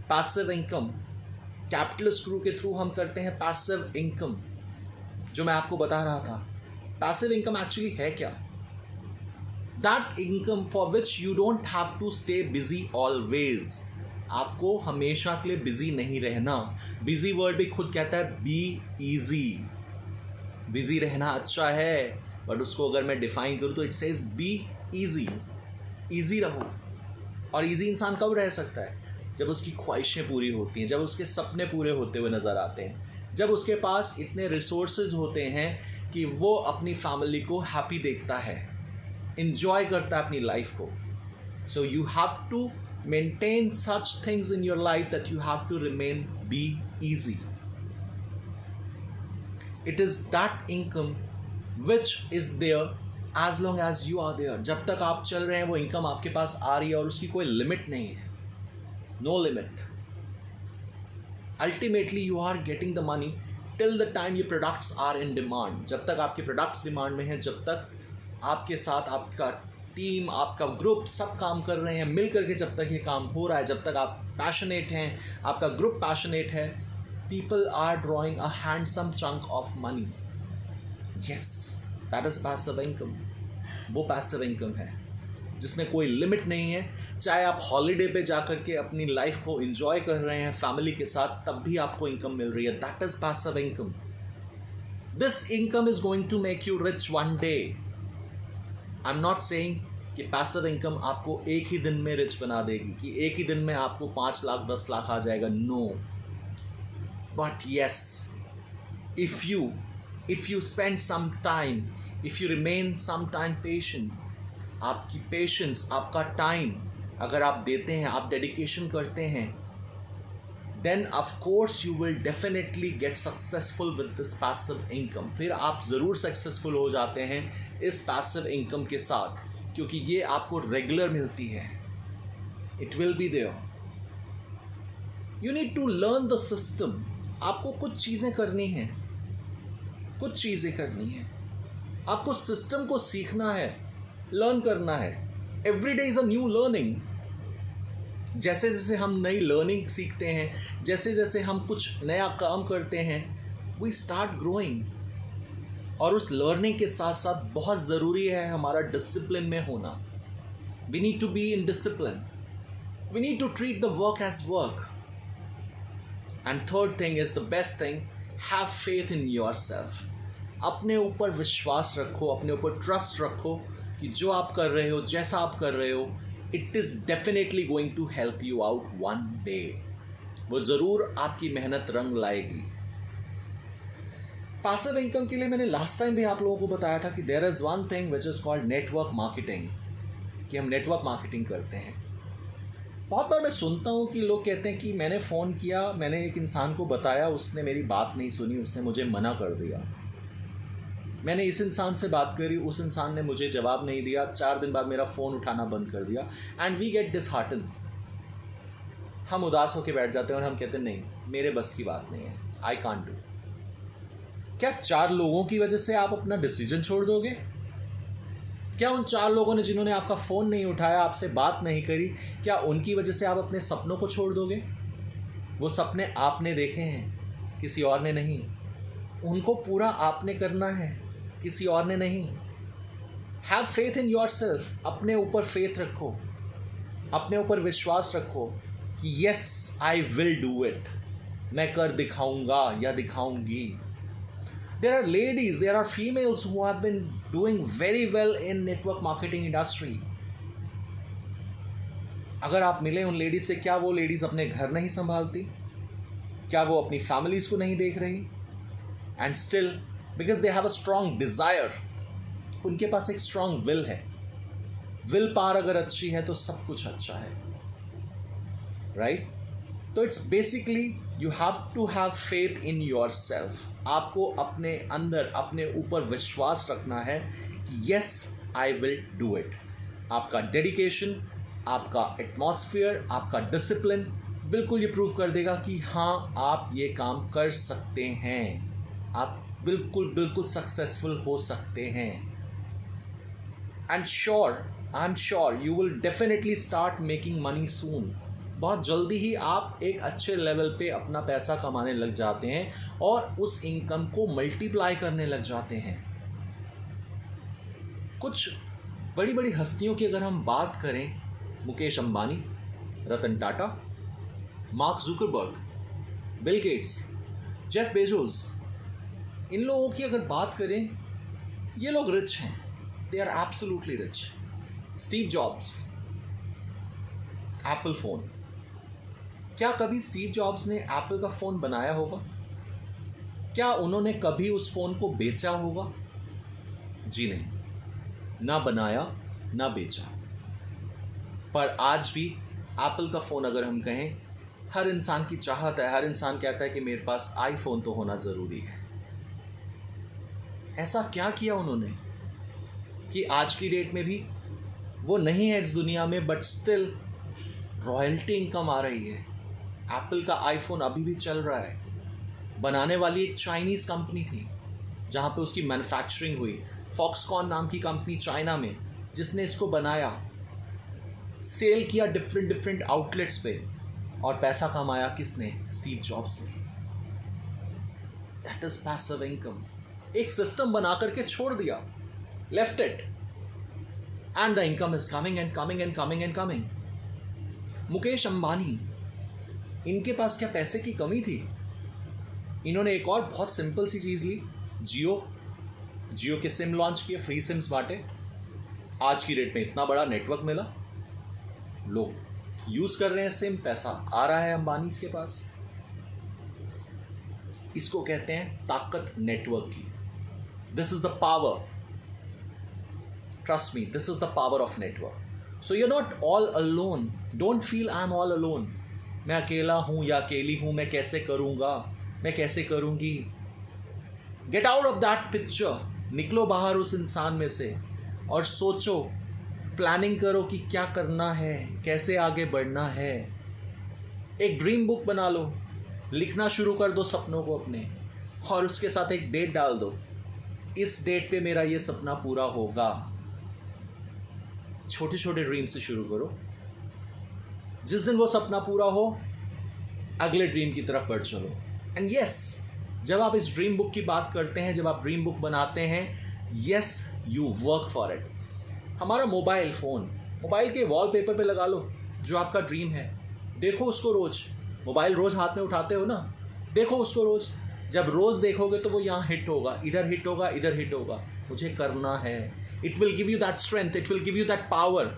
पैसिव इनकम, कैपिटलिस्ट क्रू के थ्रू हम करते हैं पैसिव इनकम, जो मैं आपको बता रहा था। पैसिव इनकम एक्चुअली है क्या? That income for which you don't have to stay busy always. आपको हमेशा के लिए बिजी नहीं रहना। बिजी वर्ड भी खुद कहता है बी ईजी। बिजी रहना अच्छा है, बट उसको अगर मैं डिफाइन करूँ तो it says be easy. Easy रहो, और ईजी इंसान कब रह सकता है? जब उसकी ख्वाहिशें पूरी होती हैं, जब उसके सपने पूरे होते हुए नज़र आते हैं, जब उसके पास इतने रिसोर्सेज होते हैं कि वो अपनी फैमिली को हैप्पी देखता है, इंजॉय करता है अपनी लाइफ को. So you have to maintain such things in your life that you have to remain be easy. It is that income which is there as long as you are there. जब तक आप चल रहे हैं वो income आपके पास आ रही है और उसकी कोई लिमिट नहीं है. No limit. Ultimately, you are getting the money till the time your products are in demand. जब तक आपके products डिमांड में हैं, जब तक आपके साथ आपका टीम, आपका ग्रुप सब काम कर रहे हैं मिल करके, जब तक ये काम हो रहा है, जब तक आप पैशनेट हैं, आपका ग्रुप पैशनेट है, people are drawing a handsome chunk of money. Yes, that is passive income. वो passive income है जिसमें कोई लिमिट नहीं है. चाहे आप हॉलीडे पे जा कर के अपनी लाइफ को एंजॉय कर रहे हैं फैमिली के साथ, तब भी आपको इनकम मिल रही है. That is passive income. This income is going to make you rich one day. I am not saying कि पैसिव इनकम आपको एक ही दिन में रिच बना देगी, कि एक ही दिन में आपको 5 लाख 10 लाख आ जाएगा. No, but yes, if you spend some time, if you remain some time patient, आपकी पेशेंस, आपका टाइम अगर आप देते हैं, आप डेडिकेशन करते हैं, then of course you will definitely get successful with this passive income. फिर आप ज़रूर सक्सेसफुल हो जाते हैं इस पैसिव इनकम के साथ, क्योंकि ये आपको रेगुलर मिलती है. It will be there. You need to learn the system. आपको कुछ चीज़ें करनी हैं, कुछ चीज़ें करनी हैं. आपको सिस्टम को सीखना है, लर्न करना है. Every day is a new learning. जैसे जैसे हम नई लर्निंग सीखते हैं, जैसे जैसे हम कुछ नया काम करते हैं, वी स्टार्ट ग्रोइंग. और उस लर्निंग के साथ साथ बहुत ज़रूरी है हमारा डिसिप्लिन में होना. We need to be in discipline. We need to treat the work as work. And third thing is the best thing, have faith in your self. अपने ऊपर विश्वास रखो, अपने ऊपर ट्रस्ट रखो कि जो आप कर रहे हो, जैसा आप कर रहे हो, it is definitely going to help you out one day. वो ज़रूर आपकी मेहनत रंग लाएगी. पैसिव इनकम के लिए मैंने लास्ट टाइम भी आप लोगों को बताया था कि there is one thing which is called network marketing, कि हम नेटवर्क मार्केटिंग करते हैं. बहुत बार मैं सुनता हूँ कि लोग कहते हैं कि मैंने फ़ोन किया, मैंने एक इंसान को बताया, उसने मेरी बात नहीं सुनी, उसने मुझे मना कर दिया. मैंने इस इंसान से बात करी, उस इंसान ने मुझे जवाब नहीं दिया, 4 दिन बाद मेरा फ़ोन उठाना बंद कर दिया. And we get dishearten. हम उदास होकर बैठ जाते हैं और हम कहते हैं नहीं, मेरे बस की बात नहीं है, आई कांट डू. क्या 4 लोगों की वजह से आप अपना डिसीजन छोड़ दोगे? क्या उन 4 लोगों ने जिन्होंने आपका फ़ोन नहीं उठाया, आपसे बात नहीं करी, क्या उनकी वजह से आप अपने सपनों को छोड़ दोगे? वो सपने आपने देखे हैं, किसी और ने नहीं. उनको पूरा आपने करना है, किसी और ने नहीं. Have faith in your self. अपने ऊपर फेथ रखो, अपने ऊपर विश्वास रखो कि yes I will do it. मैं कर दिखाऊंगा या दिखाऊंगी. There are ladies, there are females who have been doing very well in network marketing industry. अगर आप मिले उन लेडीज से, क्या वो लेडीज अपने घर नहीं संभालती? क्या वो अपनी फैमिलीज को नहीं देख रही? And still, because they have a strong desire, उनके पास एक स्ट्रॉन्ग विल है. विल पावर अगर अच्छी है तो सब कुछ अच्छा है. राइट? तो it's basically you have to have faith in your self. आपको अपने अंदर, अपने ऊपर विश्वास रखना है कि yes I will do it. आपका डेडिकेशन, आपका एटमॉस्फेयर, आपका डिसिप्लिन बिल्कुल ये प्रूव कर देगा कि हाँ, आप ये काम कर सकते हैं, आप बिल्कुल बिल्कुल सक्सेसफुल हो सकते हैं. And sure, I am sure you will definitely start making money soon. बहुत जल्दी ही आप एक अच्छे लेवल पे अपना पैसा कमाने लग जाते हैं और उस इनकम को मल्टीप्लाई करने लग जाते हैं. कुछ बड़ी बड़ी हस्तियों की अगर हम बात करें, Mukesh Ambani, Ratan Tata, Mark Zuckerberg, Bill Gates, Jeff Bezos, इन लोगों की अगर बात करें, ये लोग रिच हैं. They are absolutely rich. Steve Jobs, Apple phone. क्या कभी स्टीव जॉब्स ने एप्पल का फ़ोन बनाया होगा? क्या उन्होंने कभी उस फ़ोन को बेचा होगा? जी नहीं, ना बनाया ना बेचा। पर आज भी एप्पल का फ़ोन अगर हम कहें, हर इंसान की चाहत है, हर इंसान कहता है कि मेरे पास आईफोन तो होना ज़रूरी है। ऐसा क्या किया उन्होंने कि आज की डेट में भी वो नहीं है इस दुनिया में, बट स्टिल रॉयल्टी इनकम आ रही है। एप्पल का आईफोन अभी भी चल रहा है। बनाने वाली एक चाइनीज़ कंपनी थी जहाँ पे उसकी मैन्युफैक्चरिंग हुई। फॉक्सकॉन नाम की कंपनी चाइना में, जिसने इसको बनाया, सेल किया डिफरेंट आउटलेट्स पे, और पैसा कमाया किसने? स्टीव जॉब्स ने। That is passive income. एक सिस्टम बना करके छोड़ दिया, left it, and the income is coming and coming and coming and coming. Mukesh Ambani, इनके पास क्या पैसे की कमी थी? इन्होंने एक और बहुत सिंपल सी चीज़ ली, जियो के सिम लॉन्च किए, फ्री सिम्स बांटे। आज की डेट में इतना बड़ा नेटवर्क मिला, लोग यूज़ कर रहे हैं सिम, पैसा आ रहा है अंबानी के पास। इसको कहते हैं ताकत नेटवर्क की। This is the power, trust me, this is the power of network. So you not all alone, don't feel I am all alone. मैं अकेला हूं या अकेली हूं, मैं कैसे करूंगा, मैं कैसे करूंगी। Get out of that picture, निकलो बाहर उस इंसान में से और सोचो, प्लानिंग करो कि क्या करना है, कैसे आगे बढ़ना है। एक ड्रीम बुक बना लो, लिखना शुरू कर दो सपनों को अपने, और उसके साथ एक डेट डाल दो, इस डेट पे मेरा ये सपना पूरा होगा। छोटे छोटे ड्रीम से शुरू करो, जिस दिन वो सपना पूरा हो, अगले ड्रीम की तरफ बढ़ चलो। एंड यस, जब आप इस ड्रीम बुक की बात करते हैं, जब आप ड्रीम बुक बनाते हैं, yes, you work for it. हमारा मोबाइल फ़ोन, मोबाइल के वॉलपेपर पे लगा लो जो आपका ड्रीम है, देखो उसको रोज़। मोबाइल रोज़ हाथ में उठाते हो ना, देखो उसको रोज़। जब रोज़ देखोगे तो वो यहाँ हिट होगा, इधर हिट होगा, इधर हिट होगा। मुझे करना है। It will give you that strength, it will give you that power.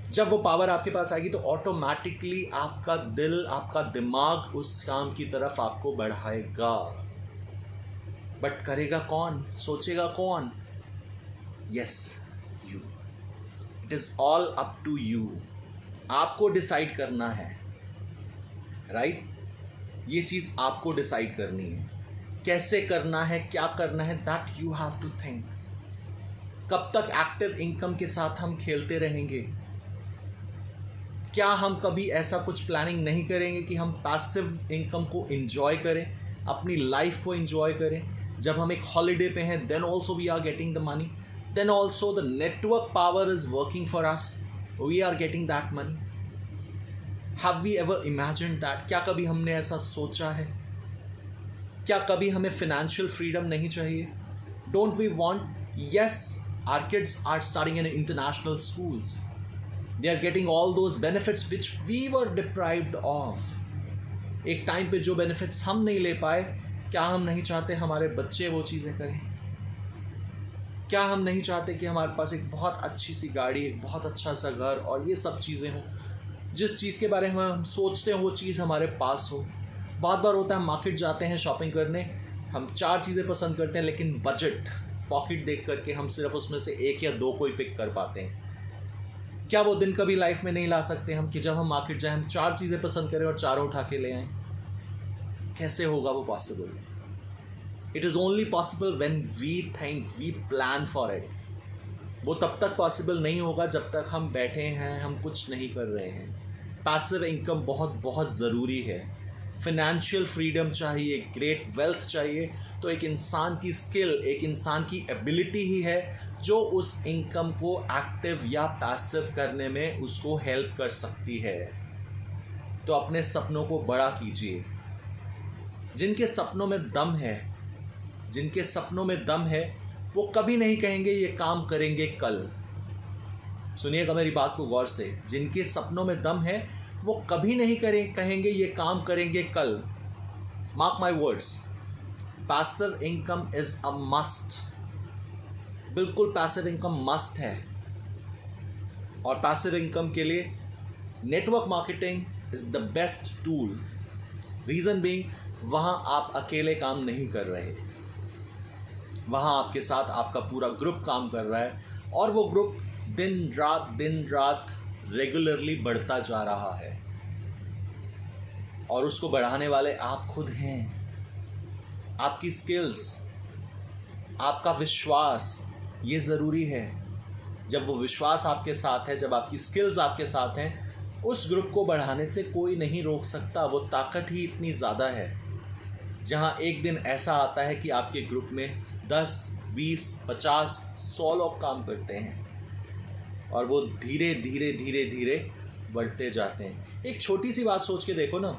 जब वो पावर आपके पास आएगी तो ऑटोमेटिकली आपका दिल, आपका दिमाग उस काम की तरफ आपको बढ़ाएगा। बट करेगा कौन, सोचेगा कौन? Yes, you. It is all up to you. आपको डिसाइड करना है, राइट? ये चीज़ आपको डिसाइड करनी है, कैसे करना है, क्या करना है, that you have to think. कब तक एक्टिव इनकम के साथ हम खेलते रहेंगे? क्या हम कभी ऐसा कुछ प्लानिंग नहीं करेंगे कि हम पैसिव इनकम को एंजॉय करें, अपनी लाइफ को एंजॉय करें? जब हम एक हॉलीडे पे हैं, then also we are getting the money, then also the network power is working for us, we are getting that money. Have we ever imagined that? क्या कभी हमने ऐसा सोचा है? क्या कभी हमें फाइनेंशियल फ्रीडम नहीं चाहिए? Don't we want? Yes, our kids are studying in international schools, they are getting all those benefits which we were deprived of. एक टाइम पे जो बेनिफिट्स हम नहीं ले पाए, क्या हम नहीं चाहते हमारे बच्चे वो चीज़ें करें? क्या हम नहीं चाहते कि हमारे पास एक बहुत अच्छी सी गाड़ी, एक बहुत अच्छा सा घर और ये सब चीज़ें हों? जिस चीज़ के बारे में हम सोचते हैं वो चीज़ हमारे पास हो। बहुत बार होता है, हम मार्केट जाते हैं शॉपिंग करने, हम 4 चीज़ें पसंद करते हैं, लेकिन बजट, पॉकेट देख करके हम सिर्फ उसमें से 1 या 2 को ही पिक कर पाते हैं। क्या वो दिन कभी लाइफ में नहीं ला सकते हम कि जब हम मार्केट जाएं, हम 4 चीज़ें पसंद करें और चारों उठा के ले आएं? कैसे होगा वो possible? It is only possible when we think, we plan for it. वो तब तक पॉसिबल नहीं होगा जब तक हम बैठे हैं, हम कुछ नहीं कर रहे हैं। पैसिव इनकम बहुत बहुत ज़रूरी है। फिनेंशियल फ्रीडम चाहिए, ग्रेट वेल्थ चाहिए, तो एक इंसान की स्किल, एक इंसान की एबिलिटी ही है जो उस इनकम को एक्टिव या पैसिव करने में उसको हेल्प कर सकती है। तो अपने सपनों को बड़ा कीजिए। जिनके सपनों में दम है, जिनके सपनों में दम है, वो कभी नहीं कहेंगे ये काम करेंगे कल। सुनिएगा मेरी बात को गौर से, जिनके सपनों में दम है वो कभी नहीं कहेंगे ये काम करेंगे कल। Mark my words, passive income is a must. बिल्कुल पैसिव इनकम मस्ट है। और पैसिव इनकम के लिए network marketing is the best tool. Reason being वहाँ आप अकेले काम नहीं कर रहे, वहाँ आपके साथ आपका पूरा ग्रुप काम कर रहा है और वो ग्रुप दिन रात रेगुलरली बढ़ता जा रहा है और उसको बढ़ाने वाले आप खुद हैं। आपकी स्किल्स, आपका विश्वास, ये ज़रूरी है। जब वो विश्वास आपके साथ है, जब आपकी स्किल्स आपके साथ हैं, उस ग्रुप को बढ़ाने से कोई नहीं रोक सकता। वो ताकत ही इतनी ज़्यादा है। जहाँ एक दिन ऐसा आता है कि आपके ग्रुप में 10, 20, 50, 100 लोग काम करते हैं और वो धीरे धीरे बढ़ते जाते हैं। एक छोटी सी बात सोच के देखो ना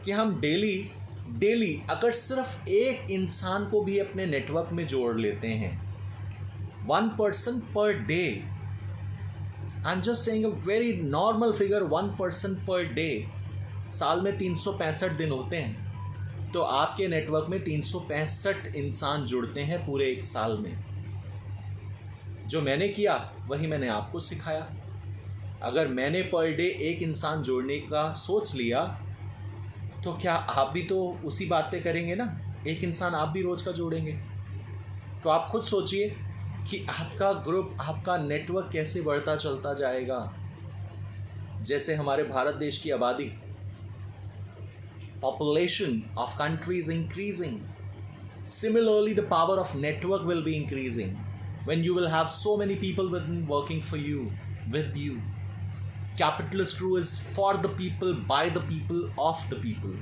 कि हम डेली अगर सिर्फ एक इंसान को भी अपने नेटवर्क में जोड़ लेते हैं, 1 person per day, I'm just saying a very normal figure, 1 person per day, साल में 365 दिन होते हैं, तो आपके नेटवर्क में 365 इंसान जुड़ते हैं पूरे एक साल में। जो मैंने किया वही मैंने आपको सिखाया। अगर मैंने पर डे एक इंसान जोड़ने का सोच लिया तो क्या आप भी तो उसी बात पे करेंगे ना? एक इंसान आप भी रोज़ का जोड़ेंगे। तो आप खुद सोचिए कि आपका ग्रुप, आपका नेटवर्क कैसे बढ़ता चलता जाएगा। जैसे हमारे भारत देश की आबादी, population of country is increasing. Similarly, the power of network will be increasing when you will have so many people working for you, with you. Capitalist rule is for the people, by the people, of the people.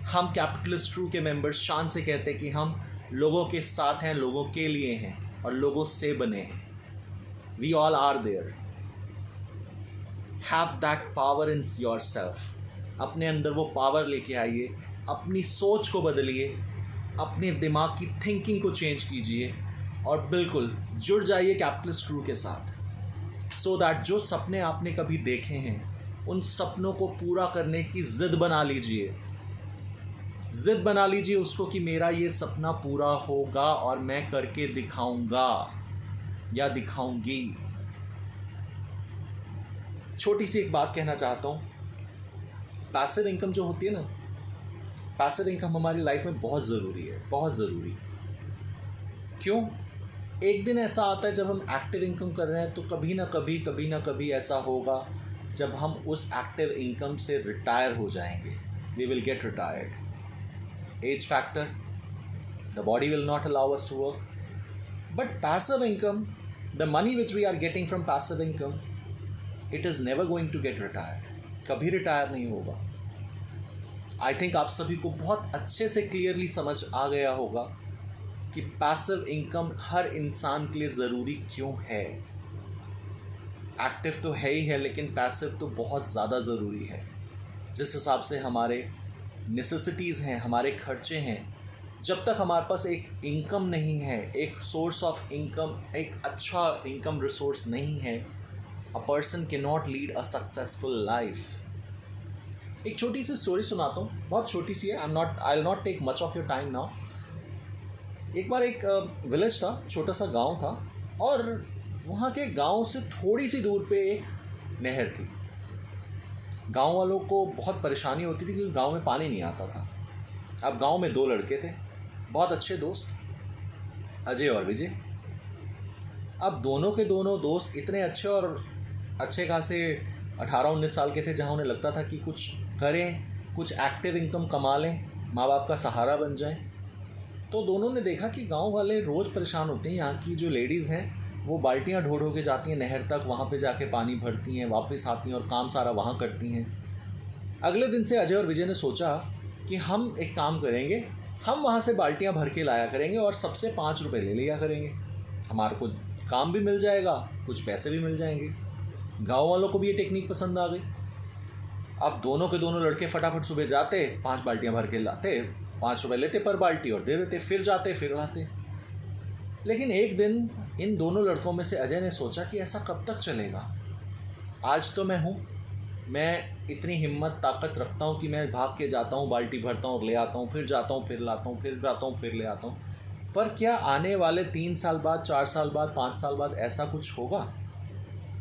हम capitalist true के members शान से कहते हैं कि हम लोगों के साथ हैं, लोगों के लिए हैं और लोगों से बने हैं। We all are there. Have that power in yourself. अपने अंदर वो पावर लेके आइए, अपनी सोच को बदलिए, अपने दिमाग की थिंकिंग को चेंज कीजिए और बिल्कुल जुड़ जाइए कैपिटलिस्ट क्रू के साथ, सो दैट जो सपने आपने कभी देखे हैं उन सपनों को पूरा करने की ज़िद बना लीजिए उसको कि मेरा ये सपना पूरा होगा और मैं करके दिखाऊंगा या दिखाऊंगी। छोटी सी एक बात कहना चाहता हूँ, पैसिव इनकम जो होती है ना, पैसिव इनकम हमारी लाइफ में बहुत ज़रूरी है, बहुत ज़रूरी। क्यों? एक दिन ऐसा आता है जब हम एक्टिव इनकम कर रहे हैं तो कभी ना कभी ऐसा होगा जब हम उस एक्टिव इनकम से रिटायर हो जाएंगे। We will get retired. Age factor, the body will not allow us to work. But passive income, the money which we are getting from passive income, it is never going to get retired. कभी retire नहीं होगा। I think आप सभी को बहुत अच्छे से clearly समझ आ गया होगा कि पैसिव इनकम हर इंसान के लिए ज़रूरी क्यों है। एक्टिव तो है ही है, लेकिन पैसिव तो बहुत ज़्यादा ज़रूरी है। जिस हिसाब से हमारे नेसेसिटीज़ हैं, हमारे खर्चे हैं, जब तक हमारे पास एक इनकम नहीं है, एक सोर्स ऑफ इनकम, एक अच्छा इनकम रिसोर्स नहीं है, a person cannot lead a successful life. एक छोटी सी स्टोरी सुनाता हूँ, बहुत छोटी सी है। I'll not take much of your time now. एक बार एक विलेज था, छोटा सा गांव था और वहाँ के गांव से थोड़ी सी दूर पे एक नहर थी। गांव वालों को बहुत परेशानी होती थी क्योंकि गांव में पानी नहीं आता था। अब गांव में 2 लड़के थे, बहुत अच्छे दोस्त, अजय और विजय। अब दोनों के दोनों दोस्त इतने अच्छे और अच्छे खासे 18-19 साल के थे, जहाँ उन्हें लगता था कि कुछ करें, कुछ एक्टिव इनकम कमा लें, माँ बाप का सहारा बन जाएं। तो दोनों ने देखा कि गांव वाले रोज़ परेशान होते हैं। यहाँ की जो लेडीज़ हैं वो बाल्टियाँ ढो के जाती हैं नहर तक, वहाँ पे जाके पानी भरती हैं, वापस आती हैं और काम सारा वहाँ करती हैं। अगले दिन से अजय और विजय ने सोचा कि हम एक काम करेंगे, हम वहाँ से बाल्टियाँ भर के लाया करेंगे और सबसे 5 रुपये ले लिया करेंगे। हमारे को काम भी मिल जाएगा, कुछ पैसे भी मिल जाएंगे। गांव वालों को भी ये टेक्निक पसंद आ गई। अब दोनों के दोनों लड़के फटाफट सुबह जाते, 5 बाल्टियाँ भर के लाते, 5 रुपये लेते पर बाल्टी और दे देते, फिर जाते फिर लाते। लेकिन एक दिन इन दोनों लड़कों में से अजय ने सोचा कि ऐसा कब तक चलेगा। आज तो मैं हूँ, मैं इतनी हिम्मत ताकत रखता हूँ कि मैं भाग के जाता हूँ, बाल्टी भरता हूँ और ले आता हूँ, फिर जाता हूँ, फिर लाता हूँ, फिर जाता हूँ, फिर ले आता हूँ। पर क्या आने वाले 3 साल बाद, 4 साल बाद, 5 साल बाद ऐसा कुछ होगा?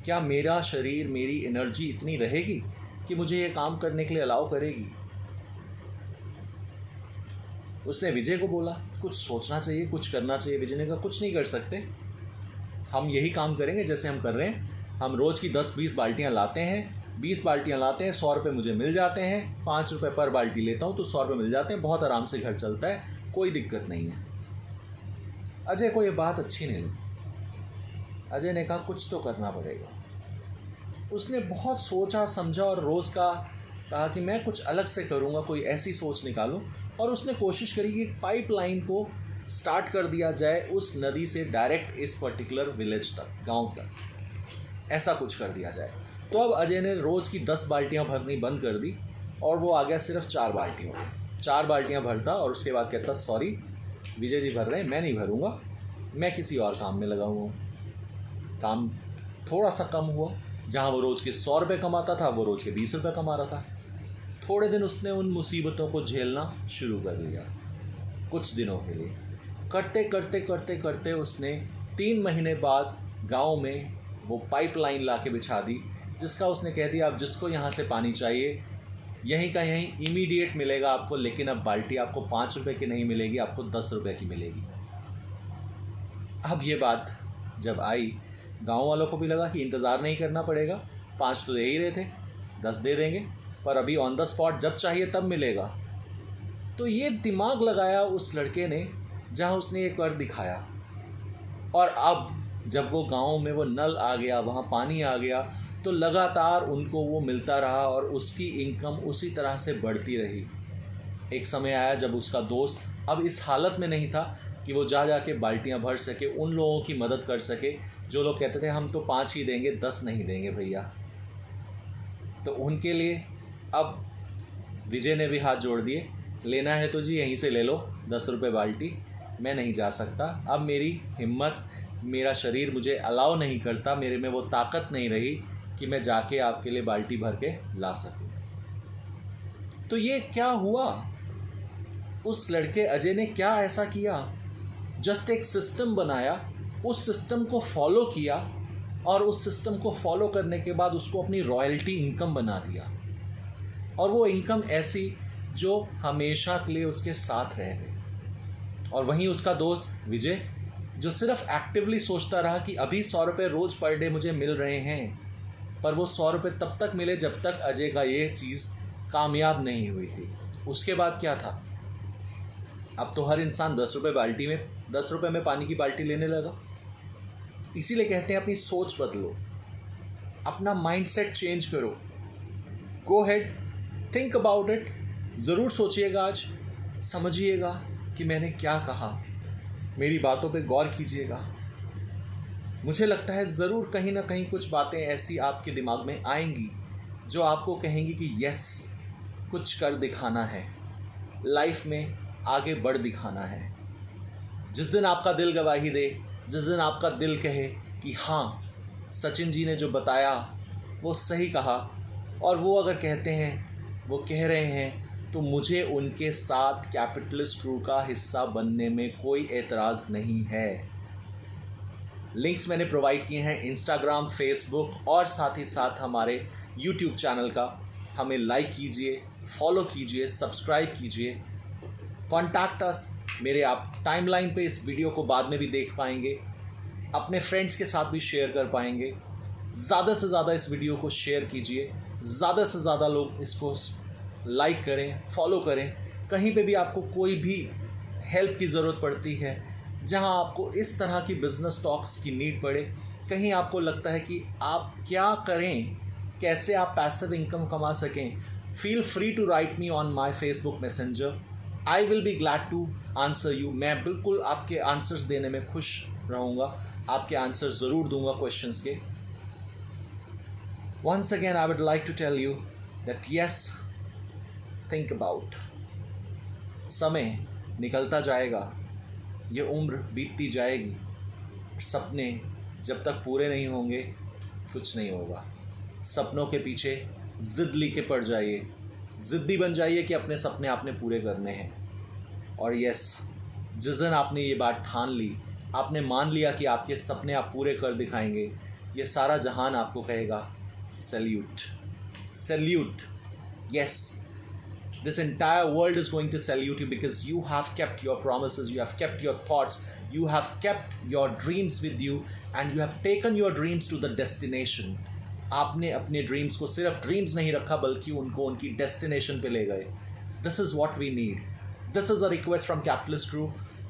क्या मेरा शरीर, मेरी एनर्जी इतनी रहेगी कि मुझे ये काम करने के लिए अलाउ करेगी? उसने विजय को बोला कुछ सोचना चाहिए, कुछ करना चाहिए। विजय ने कहा कुछ नहीं कर सकते, हम यही काम करेंगे जैसे हम कर रहे हैं। हम रोज़ की 10-20 बाल्टियाँ लाते हैं, 20 बाल्टियाँ लाते हैं, 100 रुपये मुझे मिल जाते हैं, 5 रुपये पर बाल्टी लेता हूँ तो 100 रुपये मिल जाते हैं, बहुत आराम से घर चलता है, कोई दिक्कत नहीं है। अजय को ये बात अच्छी नहीं लगी। अजय ने कहा कुछ तो करना पड़ेगा। उसने बहुत सोचा समझा और रोज़ का कहा कि मैं कुछ अलग से करूँगा, कोई ऐसी सोच निकालूँ। और उसने कोशिश करी कि पाइपलाइन को स्टार्ट कर दिया जाए उस नदी से डायरेक्ट इस पर्टिकुलर विलेज तक, गांव तक, ऐसा कुछ कर दिया जाए। तो अब अजय ने रोज़ की 10 बाल्टियाँ भरनी बंद कर दी और वो आ गया सिर्फ 4 बाल्टियों में। 4 बाल्टियाँ भरता और उसके बाद कहता सॉरी विजय जी भर रहे हैं, मैं नहीं भरूँगा, मैं किसी और काम में लगा हुआ हूँ। काम थोड़ा सा कम हुआ, जहाँ वो रोज़ के 100 रुपये कमाता था वो रोज़ के 20 रुपये कमा रहा था। थोड़े दिन उसने उन मुसीबतों को झेलना शुरू कर दिया, कुछ दिनों के लिए। करते करते करते करते उसने 3 महीने बाद गांव में वो पाइपलाइन ला के बिछा दी, जिसका उसने कह दिया अब जिसको यहाँ से पानी चाहिए यहीं का यहीं इमीडिएट मिलेगा आपको, लेकिन अब बाल्टी आपको 5 रुपये की नहीं मिलेगी, आपको 10 रुपये की मिलेगी। अब ये बात जब आई, गांव वालों को भी लगा कि इंतज़ार नहीं करना पड़ेगा, 5 तो दे ही रहे थे, 10 दे देंगे, पर अभी ऑन द स्पॉट जब चाहिए तब मिलेगा। तो ये दिमाग लगाया उस लड़के ने, जहाँ उसने ये कर दिखाया। और अब जब वो गांव में वो नल आ गया, वहाँ पानी आ गया, तो लगातार उनको वो मिलता रहा और उसकी इनकम उसी तरह से बढ़ती रही। एक समय आया जब उसका दोस्त अब इस हालत में नहीं था कि वो जा के बाल्टियाँ भर सके, उन लोगों की मदद कर सके जो लोग कहते थे हम तो 5 ही देंगे, 10 नहीं देंगे भैया। तो उनके लिए अब विजय ने भी हाथ जोड़ दिए, लेना है तो जी यहीं से ले लो 10 रुपये बाल्टी, मैं नहीं जा सकता, अब मेरी हिम्मत, मेरा शरीर मुझे अलाउ नहीं करता, मेरे में वो ताकत नहीं रही कि मैं जाके आपके लिए बाल्टी भर के ला सकूं। तो ये क्या हुआ, उस लड़के अजय ने क्या ऐसा किया, जस्ट एक सिस्टम बनाया, उस सिस्टम को फॉलो किया और उस सिस्टम को फॉलो करने के बाद उसको अपनी रॉयल्टी इनकम बना दिया। और वो इनकम ऐसी जो हमेशा के लिए उसके साथ रह गई। और वहीं उसका दोस्त विजय, जो सिर्फ एक्टिवली सोचता रहा कि अभी 100 रुपये रोज़ पर डे मुझे मिल रहे हैं, पर वो 100 रुपये तब तक मिले जब तक अजय का ये चीज़ कामयाब नहीं हुई थी। उसके बाद क्या था, अब तो हर इंसान 10 रुपये बाल्टी में, 10 रुपये में पानी की बाल्टी लेने लगा। इसीलिए कहते हैं अपनी सोच बदलो, अपना माइंडसेट चेंज करो, गो हेड, थिंक अबाउट इट। ज़रूर सोचिएगा, आज समझिएगा कि मैंने क्या कहा, मेरी बातों पे गौर कीजिएगा। मुझे लगता है ज़रूर कहीं ना कहीं कुछ बातें ऐसी आपके दिमाग में आएंगी जो आपको कहेंगी कि यस, कुछ कर दिखाना है, लाइफ में आगे बढ़ दिखाना है। जिस दिन आपका दिल गवाही दे, जिस दिन आपका दिल कहे कि हाँ सचिन जी ने जो बताया वो सही कहा, और वो अगर कहते हैं, वो कह रहे हैं, तो मुझे उनके साथ कैपिटलिस्ट क्रू का हिस्सा बनने में कोई एतराज़ नहीं है। लिंक्स मैंने प्रोवाइड किए हैं इंस्टाग्राम, फेसबुक और साथ ही साथ हमारे यूट्यूब चैनल का। हमें लाइक कीजिए, फॉलो कीजिए, सब्सक्राइब कीजिए, कॉन्टैक्ट अस। मेरे आप टाइमलाइन पे इस वीडियो को बाद में भी देख पाएंगे, अपने फ्रेंड्स के साथ भी शेयर कर पाएंगे। ज़्यादा से ज़्यादा इस वीडियो को शेयर कीजिए, ज़्यादा से ज़्यादा लोग इसको लाइक करें, फॉलो करें। कहीं पे भी आपको कोई भी हेल्प की ज़रूरत पड़ती है, जहां आपको इस तरह की बिजनेस टॉक्स की नीड पड़े, कहीं आपको लगता है कि आप क्या करें, कैसे आप पैसिव इनकम कमा सकें, feel free to write me on my Facebook Messenger. I will be glad to answer you. मैं बिल्कुल आपके आंसर्स देने में खुश रहूँगा, आपके आंसर्स ज़रूर दूंगा क्वेश्चंस के। Once again I would like to tell you that yes, think about. समय निकलता जाएगा, ये उम्र बीतती जाएगी, सपने जब तक पूरे नहीं होंगे कुछ नहीं होगा। सपनों के पीछे ज़िद लेके पड़ जाइए, ज़िद्दी बन जाइए कि अपने सपने आपने पूरे करने हैं। और यस, जिस दिन आपने ये बात ठान ली, आपने मान लिया कि आपके सपने आप पूरे कर दिखाएंगे, ये सारा जहान आपको कहेगा salute, salute. Yes, this entire world is going to salute you because you have kept your promises, you have kept your thoughts, you have kept your dreams with you and you have taken your dreams to the destination. आपने अपने dreams को सिर्फ dreams नहीं रखा बल्कि उनको उनकी destination पे ले गए। This is what we need. This is a request from capitalist crew.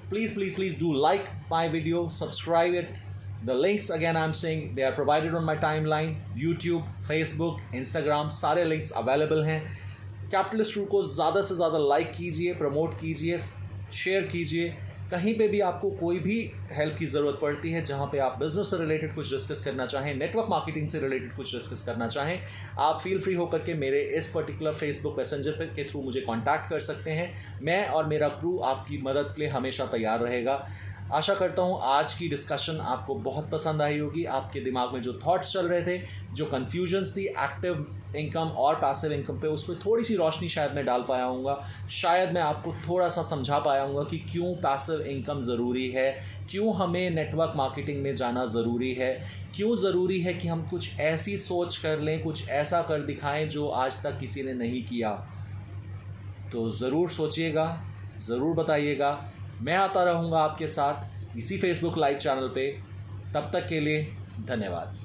Please please please do like my video, subscribe it. The links again I'm saying they are provided on my timeline, YouTube, Facebook, Instagram, सारे links available हैं। Capitalist crew को ज़्यादा से ज़्यादा like कीजिए, promote कीजिए, share कीजिए। कहीं पे भी आपको कोई भी हेल्प की ज़रूरत पड़ती है, जहाँ पे आप बिज़नेस से रिलेटेड कुछ डिस्कस करना चाहें, नेटवर्क मार्केटिंग से रिलेटेड कुछ डिस्कस करना चाहें, आप फील फ्री होकर के मेरे इस पर्टिकुलर फेसबुक मैसेंजर के थ्रू मुझे कांटेक्ट कर सकते हैं। मैं और मेरा क्रू आपकी मदद के लिए हमेशा तैयार रहेगा। आशा करता हूँ आज की डिस्कशन आपको बहुत पसंद आई होगी। आपके दिमाग में जो थॉट्स चल रहे थे, जो कन्फ्यूजन्स थी एक्टिव इनकम और पैसिव इनकम पे, उस पर थोड़ी सी रोशनी शायद मैं डाल पाया हूँगा। शायद मैं आपको थोड़ा सा समझा पाया हूँगा कि क्यों पैसिव इनकम ज़रूरी है, क्यों हमें नेटवर्क मार्केटिंग में जाना ज़रूरी है, क्यों ज़रूरी है कि हम कुछ ऐसी सोच कर लें, कुछ ऐसा कर दिखाएं जो आज तक किसी ने नहीं किया। तो ज़रूर सोचिएगा, ज़रूर बताइएगा। मैं आता रहूँगा आपके साथ इसी फेसबुक लाइव चैनल पे। तब तक के लिए धन्यवाद।